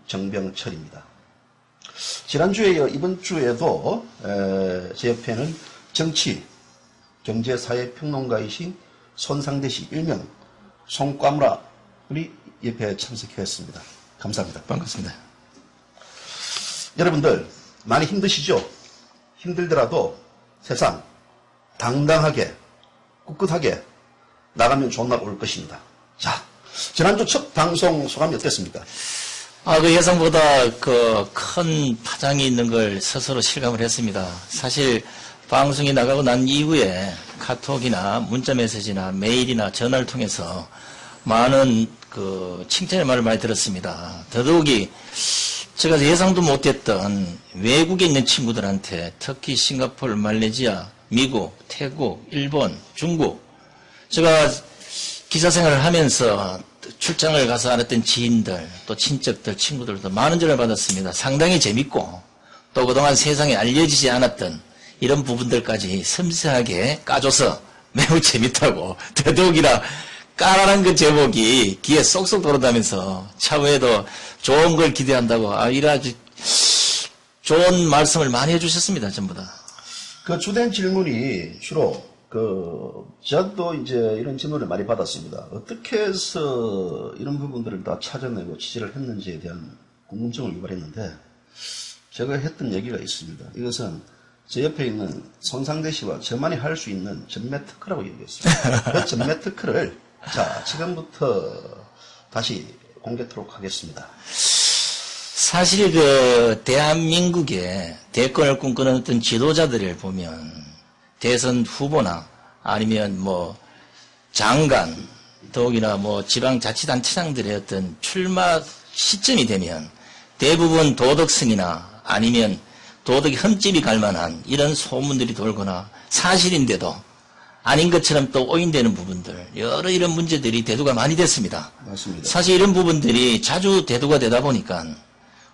정병철입니다. 지난주에 이어 이번 주에도 제 옆에는 정치, 경제, 사회 평론가이신 손상대 씨, 일명 송과무라 우리 옆에 참석했습니다. 감사합니다. 반갑습니다. 여러분들 많이 힘드시죠? 힘들더라도 세상 당당하게 꿋꿋하게 나가면 좋은 날 올 것입니다. 자, 지난주 첫 방송 소감이 어땠습니까? 그 예상보다 큰 파장이 있는 걸 스스로 실감을 했습니다. 사실 방송이 나가고 난 이후에 카톡이나 문자 메시지나 메일이나 전화를 통해서 많은 칭찬의 말을 많이 들었습니다. 더더욱이 제가 예상도 못했던 외국에 있는 친구들한테 특히 싱가포르, 말레이시아, 미국, 태국, 일본, 중국 제가 기자 생활을 하면서 출장을 가서 알았던 지인들, 또 친척들, 친구들도 많은 전화를 받았습니다. 상당히 재밌고 또 그동안 세상에 알려지지 않았던 이런 부분들까지 섬세하게 까줘서 매우 재밌다고 더더욱이나 까라는 그 제목이 귀에 쏙쏙 돌아다니면서 차후에도 좋은 걸 기대한다고 이런 아주 좋은 말씀을 많이 해주셨습니다. 전부 다. 그 주된 질문이 주로 저도 이제 이런 질문을 많이 받았습니다. 어떻게 해서 이런 부분들을 다 찾아내고 취재를 했는지에 대한 궁금증을 유발했는데 제가 했던 얘기가 있습니다. 이것은 제 옆에 있는 손상대 씨와 저만이 할 수 있는 전매 특허라고 얘기했어요. 그 전매 특허를 자, 지금부터 다시 공개토록 하겠습니다. 사실 대한민국의 대권을 꿈꾸는 어떤 지도자들을 보면 대선 후보나 아니면 장관, 더욱이나 지방자치단체장들의 어떤 출마 시점이 되면 대부분 도덕성이나 아니면 도덕의 흠집이 갈 만한 이런 소문들이 돌거나 사실인데도 아닌 것처럼 또 오인되는 부분들, 여러 이런 문제들이 대두가 많이 됐습니다. 맞습니다. 사실 이런 부분들이 자주 대두가 되다 보니까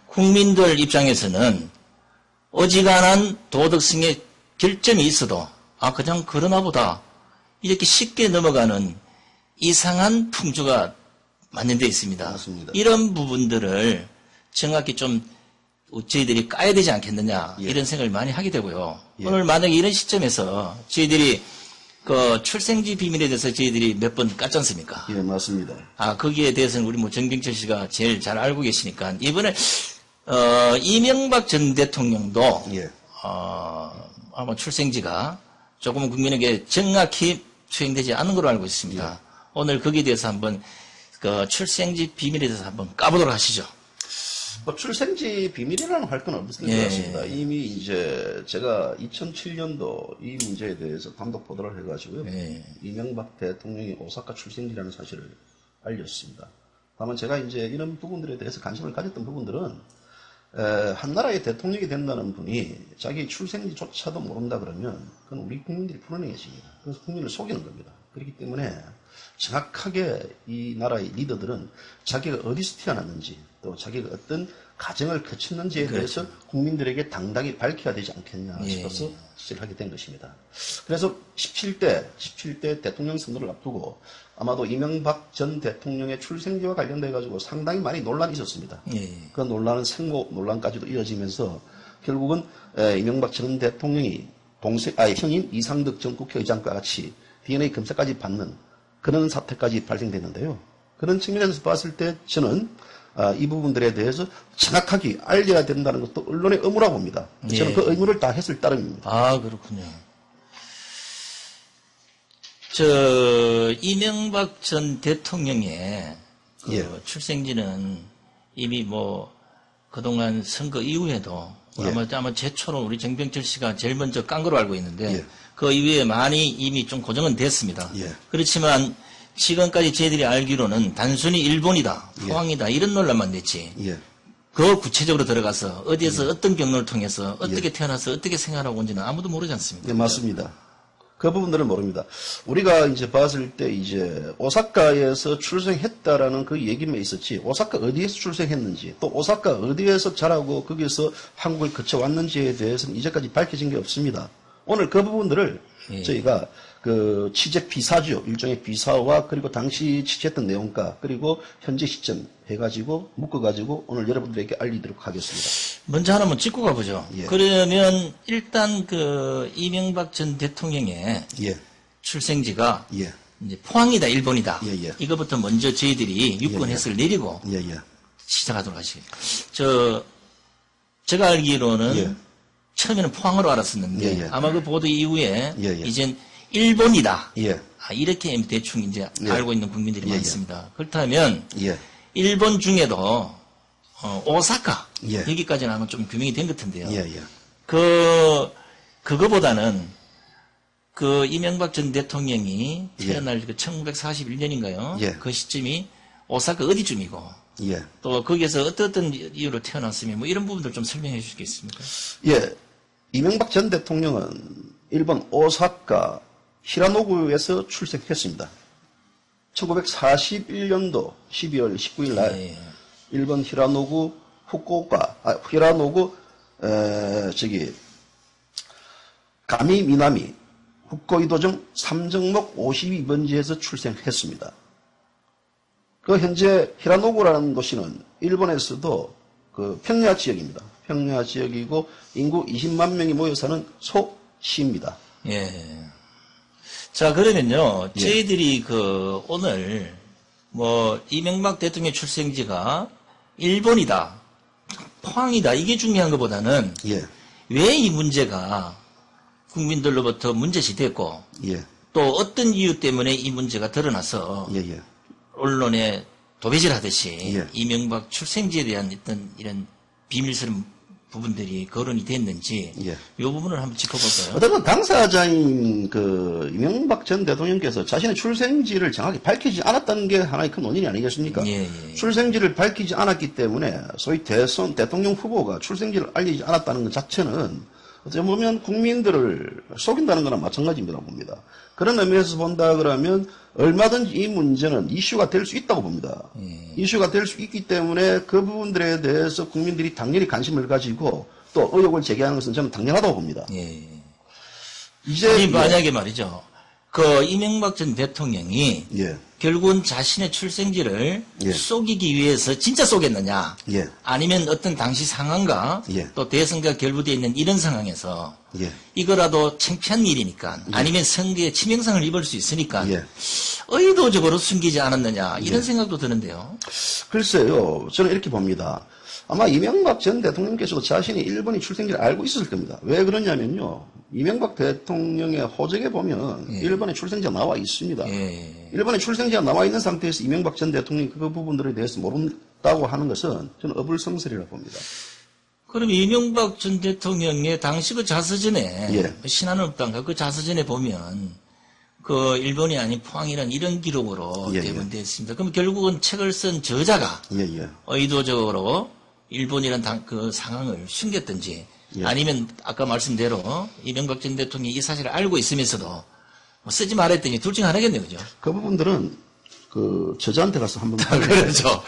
국민들 입장에서는 어지간한 도덕성의 결점이 있어도 그냥 그러나 보다 이렇게 쉽게 넘어가는 이상한 풍조가 만연되어 있습니다. 맞습니다. 이런 부분들을 정확히 좀 저희들이 까야 되지 않겠느냐 예. 이런 생각을 많이 하게 되고요. 예. 오늘 만약에 이런 시점에서 저희들이 출생지 비밀에 대해서 저희들이 몇 번 깠지 않습니까? 예, 맞습니다. 거기에 대해서는 우리 정병철 씨가 제일 잘 알고 계시니까 이번에 이명박 전 대통령도 예. 아마 출생지가 조금은 국민에게 정확히 수행되지 않은 걸로 알고 있습니다. 예. 오늘 거기에 대해서 한번 출생지 비밀에 대해서 한번 까보도록 하시죠. 출생지 비밀이라는 할 건 없을 것 예. 같습니다. 이미 이제 제가 2007년도 이 문제에 대해서 단독 보도를 해가지고요. 예. 이명박 대통령이 오사카 출생지라는 사실을 알렸습니다. 다만 제가 이제 이런 부분들에 대해서 관심을 가졌던 부분들은 한 나라의 대통령이 된다는 분이 자기 출생지조차도 모른다 그러면 그건 우리 국민들이 풀어낸 것입니다. 그래서 국민을 속이는 겁니다. 그렇기 때문에 정확하게 이 나라의 리더들은 자기가 어디서 태어났는지 또 자기가 어떤 가정을 거쳤는지에 그렇죠. 대해서 국민들에게 당당히 밝혀야 되지 않겠냐 예. 싶어서 지시를 하게 된 것입니다. 그래서 17대 대통령 선거를 앞두고 아마도 이명박 전 대통령의 출생지와 관련돼 가지고 상당히 많이 논란이 있었습니다. 예. 그 논란은 생모 논란까지도 이어지면서 결국은 이명박 전 대통령이 형인 이상득 전 국회의장과 같이 DNA 검사까지 받는 그런 사태까지 발생됐는데요. 그런 측면에서 봤을 때 저는 이 부분들에 대해서 정확하게 알려야 된다는 것도 언론의 의무라고 봅니다. 저는 예. 그 의무를 다 했을 따름입니다. 그렇군요. 이명박 전 대통령의 예. 출생지는 이미 그동안 선거 이후에도 예. 아마 최초로 우리 정병철 씨가 제일 먼저 깐 걸로 알고 있는데 예. 그 이후에 많이 이미 좀 고정은 됐습니다. 예. 그렇지만 지금까지 저희들이 알기로는 단순히 일본이다, 예. 포항이다 이런 논란만 됐지. 예. 그 구체적으로 들어가서 어디에서 어떤 경로를 통해서 어떻게 태어나서 어떻게 생활하고 온지는 아무도 모르지 않습니까? 네, 맞습니다. 그 부분들은 모릅니다. 우리가 이제 봤을 때 이제 오사카에서 출생했다라는 그 얘기만 있었지, 오사카 어디에서 출생했는지, 또 오사카 어디에서 자라고 거기서 한국을 거쳐왔는지에 대해서는 이제까지 밝혀진 게 없습니다. 오늘 그 부분들을 예. 저희가 그 취재 비사죠. 일종의 비사와 그리고 당시 취재했던 내용과 그리고 현재 시점 해가지고 묶어가지고 오늘 여러분들에게 알리도록 하겠습니다. 먼저 하나만 짚고 가보죠. 예. 그러면 일단 그 이명박 전 대통령의 예. 출생지가 예. 이제 포항이다, 일본이다. 예, 예. 이거부터 먼저 저희들이 유권 예, 예. 해석을 내리고 예, 예. 시작하도록 하시겠습니다. 제가 알기로는 예. 처음에는 포항으로 알았었는데 예, 예. 아마 그 보도 이후에 예, 예. 이젠 일본이다. 예. 이렇게 대충 이제 예. 알고 있는 국민들이 예, 예. 많습니다. 그렇다면 예. 일본 중에도 오사카 예. 여기까지는 아마 좀 규명이 된 것 같은데요. 예, 예. 그거보다는 그 이명박 전 대통령이 예. 태어날 그 1941년인가요? 예. 그 시점이 오사카 어디쯤이고 예. 또 거기에서 어떤 이유로 태어났으면 뭐 이런 부분들 좀 설명해 주시겠습니까? 예. 이명박 전 대통령은 일본 오사카 히라노구에서 출생했습니다. 1941년도 12월 19일 날 예. 일본 히라노구 후쿠오카 히라노구 가미 미나미 홋카이도정 삼정목 52번지에서 출생했습니다. 그 현재 히라노구라는 도시는 일본에서도 그 평야 지역입니다. 평야 지역이고 인구 20만 명이 모여 사는 소시입니다. 예. 자, 그러면요. 예. 저희들이 오늘 이명박 대통령 출생지가 일본이다, 포항이다, 이게 중요한 것보다는 예, 왜 이 문제가 국민들로부터 문제시 됐고 예, 또 어떤 이유 때문에 이 문제가 드러나서 예, 예. 언론에 도배질하듯이 예. 이명박 출생지에 대한 어떤 이런 비밀스러운 부분들이 거론이 됐는지 예. 이 부분을 한번 짚어볼까요? 어쨌든 당사자인 그 이명박 전 대통령께서 자신의 출생지를 정확히 밝히지 않았다는 게 하나의 큰 원인이 아니겠습니까? 예, 예. 출생지를 밝히지 않았기 때문에 소위 대통령 후보가 출생지를 알리지 않았다는 것 자체는 어떻게 보면 국민들을 속인다는 거나 마찬가지입니다 봅니다. 그런 의미에서 본다 그러면 얼마든지 이 문제는 이슈가 될 수 있다고 봅니다. 이슈가 될 수 있기 때문에 그 부분들에 대해서 국민들이 당연히 관심을 가지고 또 의혹을 제기하는 것은 저는 당연하다고 봅니다. 예. 이제 아니, 만약에 말이죠. 이명박 전 대통령이 예, 결국은 자신의 출생지를 예. 속이기 위해서 진짜 속였느냐? 예, 아니면 어떤 당시 상황과 예. 또 대선과 결부되어 있는 이런 상황에서 예, 이거라도 창피한 일이니까 아니면 선거에 치명상을 입을 수 있으니까 예. 의도적으로 숨기지 않았느냐 이런 생각도 드는데요. 글쎄요, 저는 이렇게 봅니다. 아마 이명박 전 대통령께서도 자신이 일본이 출생지를 알고 있었을 겁니다. 왜 그러냐면요. 이명박 대통령의 호적에 보면 일본의 출생지가 나와 있습니다. 예. 일본의 출생지가 나와 있는 상태에서 이명박 전 대통령이 그 부분들에 대해서 모른다고 하는 것은 저는 어불성설이라고 봅니다. 그럼 이명박 전 대통령의 당시 그 자서전에 예. 신한업당가 그 자서전에 보면 일본이 아닌 포항이라는 이런 기록으로 예, 대본되어 있습니다. 그럼 결국은 책을 쓴 저자가 예, 예. 의도적으로 일본이라는 그 상황을 숨겼든지 예. 아니면 아까 말씀대로 이명박 전 대통령이 이 사실을 알고 있으면서도 쓰지 말았더니 둘 중 하나겠네요. 그죠? 그 부분들은 그 저자한테 가서 한번 그렇죠.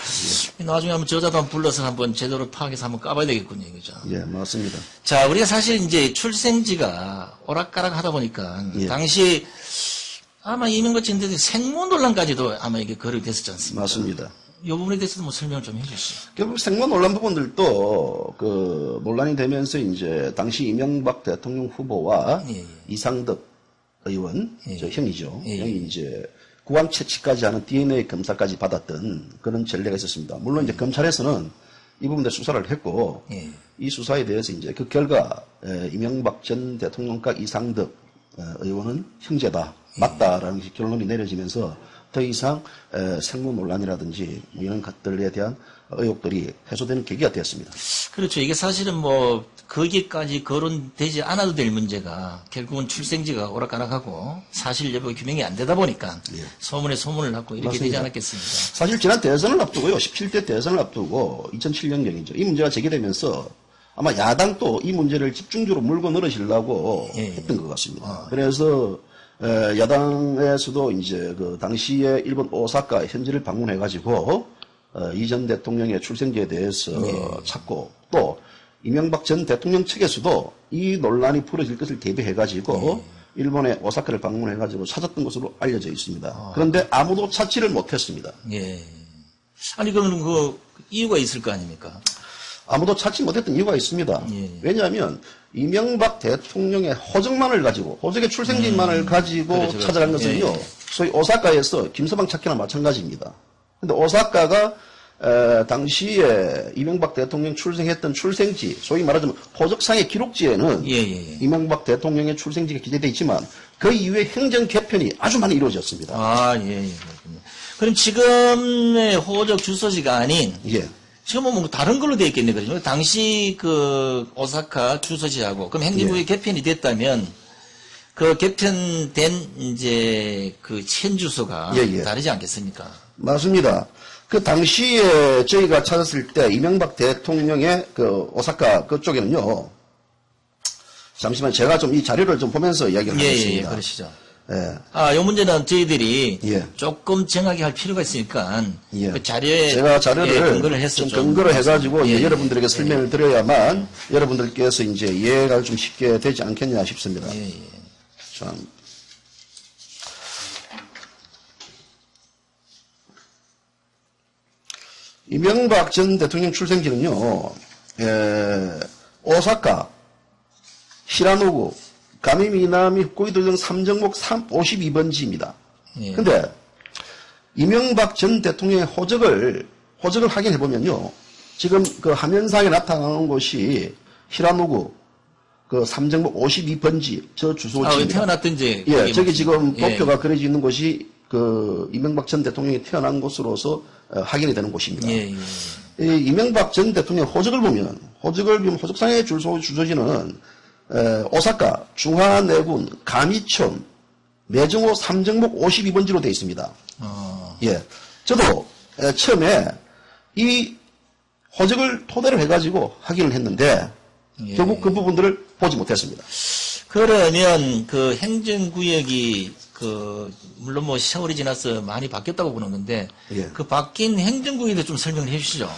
나중에 한번 저자도 한번 불러서 한번 제대로 파악해서 한번 까봐야 되겠군요. 그죠? 예, 맞습니다. 자, 우리가 사실 이제 출생지가 오락가락 하다 보니까 예. 당시 아마 이명박 전 대통령 생모 논란까지도 아마 이게 거론이 됐었지 않습니까? 맞습니다. 이 부분에 대해서도 뭐 설명을 좀 해주시죠. 결국 생모 논란 부분들도 그 논란이 되면서 이제 당시 이명박 대통령 후보와 예, 예. 이상덕 의원, 예. 저 형이죠. 예, 예. 형이 이제 구강 채취까지 하는 DNA 검사까지 받았던 그런 전례가 있었습니다. 물론 이제 검찰에서는 이 부분에 수사를 했고 예. 이 수사에 대해서 이제 그 결과 이명박 전 대통령과 이상덕 의원은 형제다, 맞다라는 결론이 내려지면서 더 이상 생모 논란이라든지 뭐 이런 것들에 대한 의혹들이 해소되는 계기가 되었습니다. 그렇죠. 이게 사실은 거기까지 거론되지 않아도 될 문제가 결국은 출생지가 오락가락하고 사실 여부 규명이 안 되다 보니까 예. 소문에 소문을 낳고 이렇게 맞습니다. 되지 않았겠습니까? 사실 지난 대선을 앞두고요. 17대 대선을 앞두고 2007년경이죠. 이 문제가 제기되면서 아마 야당도 이 문제를 집중적으로 물고 늘어지려고 예, 예. 했던 것 같습니다. 그래서 야당에서도 이제 그 당시에 일본 오사카 현지를 방문해가지고 이 전 대통령의 출생지에 대해서 찾고 또 이명박 전 대통령 측에서도 이 논란이 풀어질 것을 대비해가지고 일본의 오사카를 방문해가지고 찾았던 것으로 알려져 있습니다. 그런데 아무도 찾지를 못했습니다. 예. 아니, 그러면 그 이유가 있을 거 아닙니까? 아무도 찾지 못했던 이유가 있습니다. 예. 왜냐하면 이명박 대통령의 호적만을 가지고, 호적의 출생지만을 가지고 그렇죠, 찾아간 그렇죠. 것은요, 예, 예. 소위 오사카에서 김서방 찾기나 마찬가지입니다. 근데 오사카가 당시에 이명박 대통령 출생했던 출생지, 소위 말하자면 호적상의 기록지에는 예, 예, 예. 이명박 대통령의 출생지가 기재되어 있지만 그 이후에 행정 개편이 아주 많이 이루어졌습니다. 아, 예, 예. 그렇군요. 그럼 지금의 호적 주소지가 아닌 예. 지금은 뭐 다른 걸로 되어 있겠네, 그러죠. 당시 그 오사카 주소지하고 그럼 행정구역 개편이 됐다면 그 개편된 이제 그 현 주소가 예, 예. 다르지 않겠습니까? 맞습니다. 그 당시에 저희가 찾았을 때 이명박 대통령의 그 오사카 그쪽에는요. 잠시만 제가 좀 이 자료를 좀 보면서 이야기를 예, 예, 예, 하겠습니다. 그러시죠. 예. 아, 요 문제는 저희들이 예. 조금 정하게 할 필요가 있으니까 예. 그 자료에 제가 자료를 예, 근거를 해서 좀 근거를 해가지고 예, 예, 여러분들에게 설명을 드려야만 여러분들께서 이제 이해가 좀 쉽게 되지 않겠냐 싶습니다. 예, 예. 참. 이명박 전 대통령 출생지는요, 오사카, 히라노구, 가미미나미 후쿠이도 등 3정목 52번지입니다. 예. 근데 이명박 전 대통령의 호적을 확인해보면요, 지금 그 화면상에 나타나는 곳이 히라노구, 그 3정목 52번지, 저 아, 왜 주소지입니다. 태어났든지. 예, 저기 지금 예. 도표가 그려져 있는 곳이 그 이명박 전 대통령이 태어난 곳으로서 확인이 되는 곳입니다. 예, 예. 이 이명박 전 대통령 호적을 보면 호적상의 주소지는 오사카, 중화내군, 가미촌, 매정호 3정목 52번지로 되어 있습니다. 예, 저도 처음에 이 호적을 토대로 해가지고 확인을 했는데 예. 결국 그 부분들을 보지 못했습니다. 그러면 그 행정구역이 그 물론 뭐 세월이 지나서 많이 바뀌었다고 보는 건데 예. 그 바뀐 행정구역도 좀 설명을 해주시죠.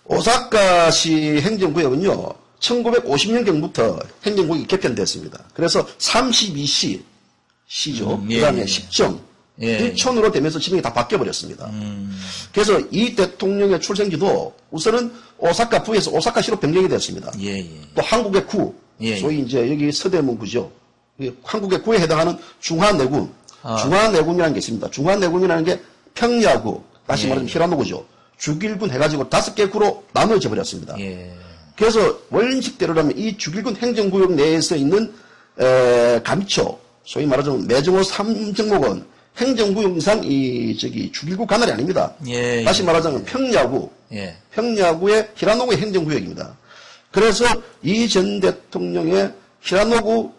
오사카시 행정구역은요, 1950년경부터 행정구역이 개편됐습니다. 그래서 32시, 시죠. 예, 그 다음에 예. 10정, 예. 1촌으로 되면서 지명이 다 바뀌어버렸습니다. 그래서 이 대통령의 출생지도 우선은 오사카부에서 오사카시로 변경이 됐습니다. 예, 예. 또 한국의 구, 예. 소위 이제 여기 서대문구죠. 한국의 구에 해당하는 중화내군, 중화내군이라는 게 있습니다. 중화내군이라는 게 평야구, 다시 예. 말하면 히라노구죠. 죽일군 해가지고 5개 구로 나누어져 버렸습니다. 예. 그래서 원칙대로라면 이 죽일군 행정구역 내에서 있는 감초, 소위 말하자면 매정호 3정목은 행정구역상 죽일구 관할이 아닙니다. 예, 다시 예. 말하자면 평야구, 예. 평야구의 히라노구의 행정구역입니다. 그래서 이 전 대통령의 히라노구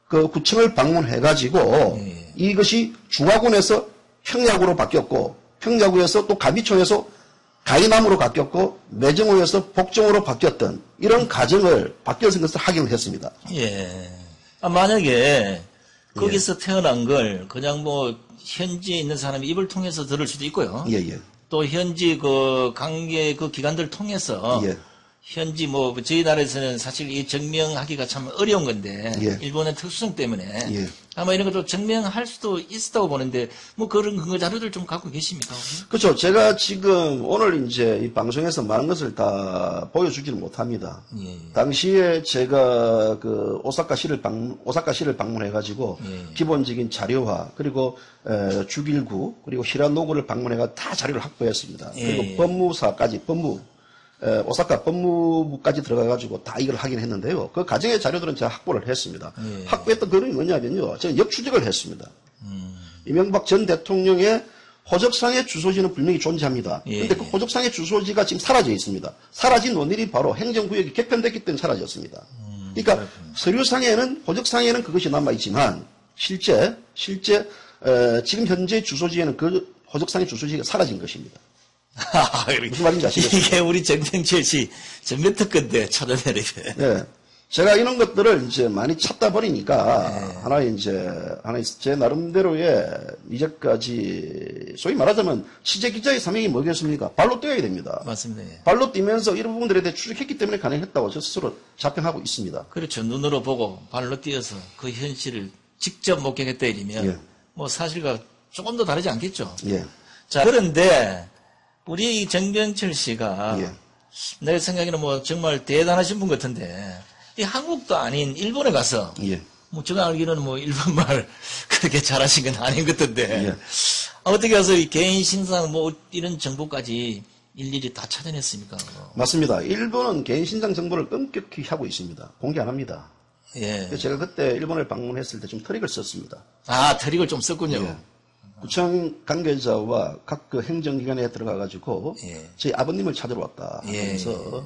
그 구청을 방문해가지고 예. 이것이 중화군에서 평야구로 바뀌었고 평야구에서 또 가비촌에서 가이남으로 바뀌었고 매정호에서 복정호로 바뀌었던 이런 과정을 바뀌었던 것을 확인을 했습니다. 예. 아, 만약에 거기서 태어난 걸 그냥 뭐 현지에 있는 사람이 입을 통해서 들을 수도 있고요. 예, 예. 또 현지 그 관계 그 기관들을 통해서 예. 현지 뭐 저희 나라에서는 사실 이 증명하기가 참 어려운 건데 예. 일본의 특수성 때문에 예. 아마 이런 것도 증명할 수도 있었다고 보는데 뭐 그런 근거 자료들 좀 갖고 계십니까? 그렇죠. 제가 지금 오늘 이제 이 방송에서 많은 것을 다 보여주지는 못합니다. 예. 당시에 제가 그 오사카시를 방문해가지고 예. 기본적인 자료화 그리고 죽일구 그리고 히라노구를 방문해가 다 자료를 확보했습니다. 예. 그리고 법무사까지 오사카 법무부까지 들어가가지고 다 이걸 확인했는데요. 그 가정의 자료들은 제가 확보를 했습니다. 예. 확보했던 그런 뭐냐면요. 제가 역추적을 했습니다. 이명박 전 대통령의 호적상의 주소지는 분명히 존재합니다. 예. 그런데 그 호적상의 주소지가 지금 사라져 있습니다. 사라진 원인이 바로 행정구역이 개편됐기 때문에 사라졌습니다. 그러니까 서류상에는 호적상에는 그것이 남아있지만 실제 지금 현재 주소지에는 그 호적상의 주소지가 사라진 것입니다. 무슨 말인지 아시겠어요? 이게 우리 정병철 씨 전면 특근데 찾아내리게. 네. 제가 이런 것들을 이제 많이 찾다 보니까 하나의 제 나름대로의 이제까지 소위 말하자면 취재 기자의 사명이 뭐겠습니까? 발로 뛰어야 됩니다. 맞습니다. 예. 발로 뛰면서 이런 부분들에 대해 추적했기 때문에 가능했다고 저 스스로 자평하고 있습니다. 그렇죠. 눈으로 보고 발로 뛰어서 그 현실을 직접 목격했다 이러면 예. 뭐 사실과 조금 더 다르지 않겠죠. 예. 자, 그런데 우리 정병철 씨가 예. 내 생각에는 뭐 정말 대단하신 분 같은데 이 한국도 아닌 일본에 가서 예. 뭐 제가 알기로는 뭐 일본말 그렇게 잘하신 건 아닌 것 같은데 예. 어떻게 해서 이 개인 신상 뭐 이런 정보까지 일일이 다 찾아냈습니까? 맞습니다. 일본은 개인 신상 정보를 엄격히 하고 있습니다. 공개 안 합니다. 예. 그래서 제가 그때 일본을 방문했을 때 좀 트릭을 썼습니다. 아, 트릭을 좀 썼군요. 예. 구청 관계자와 각 그 행정기관에 들어가가지고 예. 저희 아버님을 찾으러 왔다 하면서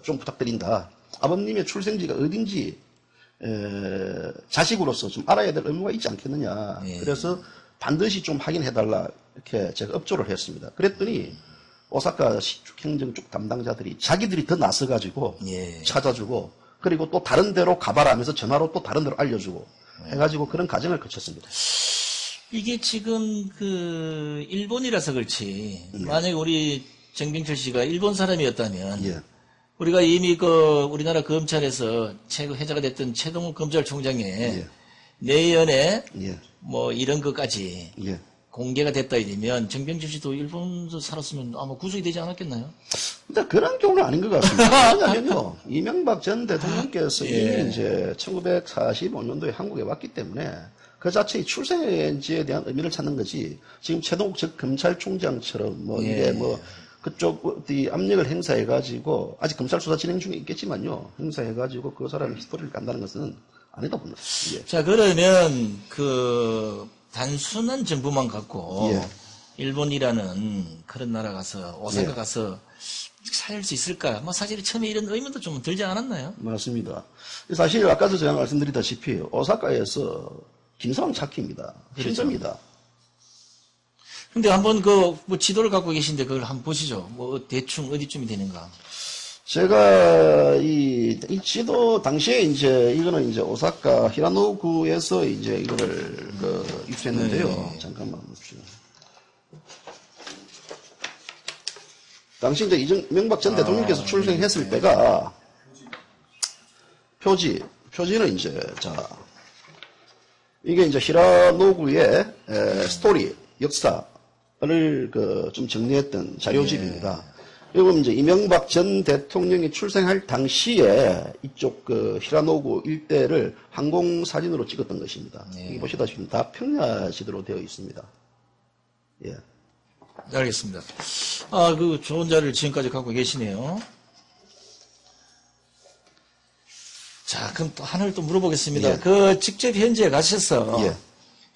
좀 부탁드린다. 아버님의 출생지가 어딘지 자식으로서 좀 알아야 될 의무가 있지 않겠느냐. 예. 그래서 반드시 좀 확인해달라 이렇게 제가 업조를 했습니다. 그랬더니 오사카 시축 행정 쪽 담당자들이 자기들이 더 나서가지고 예. 찾아주고 그리고 또 다른 데로 가봐라면서 전화로 또 다른 데로 알려주고 해가지고 그런 과정을 거쳤습니다. 이게 지금 그 일본이라서 그렇지 만약에 우리 정병철 씨가 일본 사람이었다면 예. 우리가 이미 그 우리나라 검찰에서 최고 해자가 됐던 최동욱 검찰총장의 예. 내연에 예. 뭐 이런 것까지 예. 공개가 됐다 이러면 정병철 씨도 일본에서 살았으면 아마 구속이 되지 않았겠나요? 근데 그런 경우는 아닌 것 같습니다. 왜냐면요, 이명박 전 대통령께서 예. 이미 이제 1945년도에 한국에 왔기 때문에 그 자체의 출생지에 대한 의미를 찾는 거지, 지금 최동욱 전 검찰총장처럼 뭐 이게 뭐 그쪽 어디 압력을 행사해가지고, 아직 검찰 수사 진행 중에 있겠지만요, 행사해가지고 그 사람의 히스토리를 깐다는 것은 아니다 봅니다. 예. 자, 그러면 그 단순한 정보만 갖고 예. 일본이라는 그런 나라 가서 오사카 예. 가서 살릴 수 있을까? 뭐 사실 처음에 이런 의문도 좀 들지 않았나요? 맞습니다. 사실 아까도 제가 말씀드리다시피 오사카에서 김서방 찾기입니다. 그렇죠. 힘듭니다. 근데 한번 그 뭐 지도를 갖고 계신데 그걸 한번 보시죠. 뭐 대충 어디쯤이 되는가? 제가 이 지도 당시에 이제 이거는 이제 오사카 히라노구에서 이제 이거를 입수했는데요. 네. 잠깐만 봅시다. 당시 이제 이명박 전 대통령께서 출생했을 때가 표지는 이제 이게 이제 히라노구의 스토리 역사를 좀 정리했던 자료집입니다. 그리고 이제 이명박 전 대통령이 출생할 당시에 이쪽 히라노구 일대를 항공 사진으로 찍었던 것입니다. 여기 보시다시피 다 평야지도로 되어 있습니다. 예. 네, 알겠습니다. 아, 그 좋은 자료를 지금까지 갖고 계시네요. 자, 그럼 또 하나를 또 물어보겠습니다. 예. 그 직접 현지에 가셔서 예.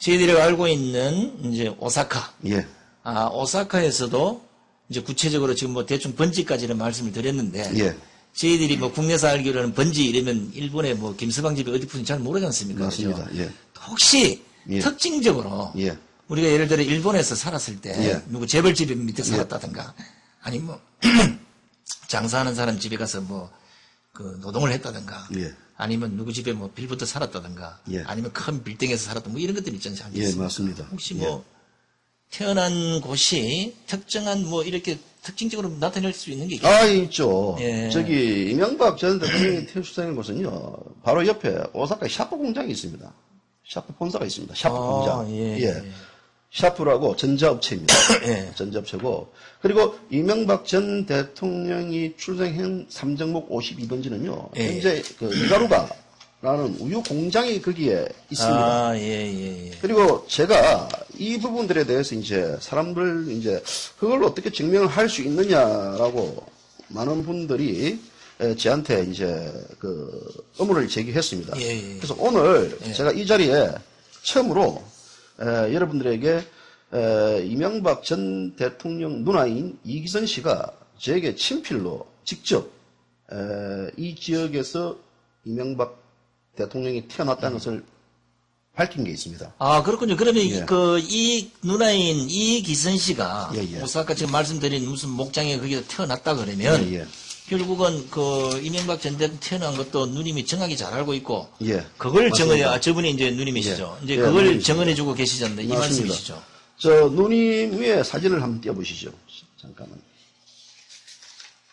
저희들이 알고 있는 이제 오사카. 예. 아, 오사카에서도 이제 구체적으로 지금 뭐 대충 번지까지는 말씀을 드렸는데 예. 저희들이 뭐 국내에서 알기로는 번지 이러면 일본의 뭐 김서방 집이 어디 푼지 잘 모르지 않습니까? 맞습니다. 그죠? 예. 혹시 예. 특징적으로 예. 우리가 예를 들어 일본에서 살았을 때 예. 누구 재벌집 밑에 살았다든가 아니 뭐 장사하는 사람 집에 가서 뭐 그 노동을 했다든가 예. 아니면 누구 집에 뭐 빌부터 살았다든가 예. 아니면 큰 빌딩에서 살았던 뭐 이런 것들 있잖아요. 예, 맞습니다. 혹시 뭐 태어난 곳이 특정한 뭐 이렇게 특징적으로 나타낼 수 있는 게 있겠죠? 아, 있죠. 예. 저기 이명박 전 대통령이 출생한 곳은요, 바로 옆에 오사카 샤프 공장이 있습니다. 샤프 본사가 있습니다. 샤프 공장. 예. 샤프라고 전자업체입니다. 예. 전자업체고. 그리고 이명박 전 대통령이 출생한 삼정목 52번지는요, 예. 현재 이가루가라는 우유 공장이 거기에 있습니다. 아, 예. 그리고 제가 이 부분들에 대해서 이제 사람들 이제 그걸 어떻게 증명을 할 수 있느냐라고 많은 분들이 저한테 이제 의문을 제기했습니다. 예. 그래서 오늘 제가 이 자리에 처음으로 여러분들에게 이명박 전 대통령 누나인 이기선 씨가 저에게 친필로 직접 이 지역에서 이명박 대통령이 태어났다는 것을 밝힌 게 있습니다. 아, 그렇군요. 그러면 예. 이 누나인 이기선 씨가 예. 오사카 지금 말씀드린 무슨 목장에 거기서 태어났다 그러면 예. 결국은 이명박 전 대통령 태어난 것도 누님이 정확히 잘 알고 있고 예. 그걸 맞습니다. 저분이 이제 누님이시죠. 예. 이제 예, 그걸 누님이시죠. 정언해주고 계시잖아요. 이 맞습니다. 말씀이시죠. 저 누님 위에 사진을 한번 띄워보시죠. 잠깐만.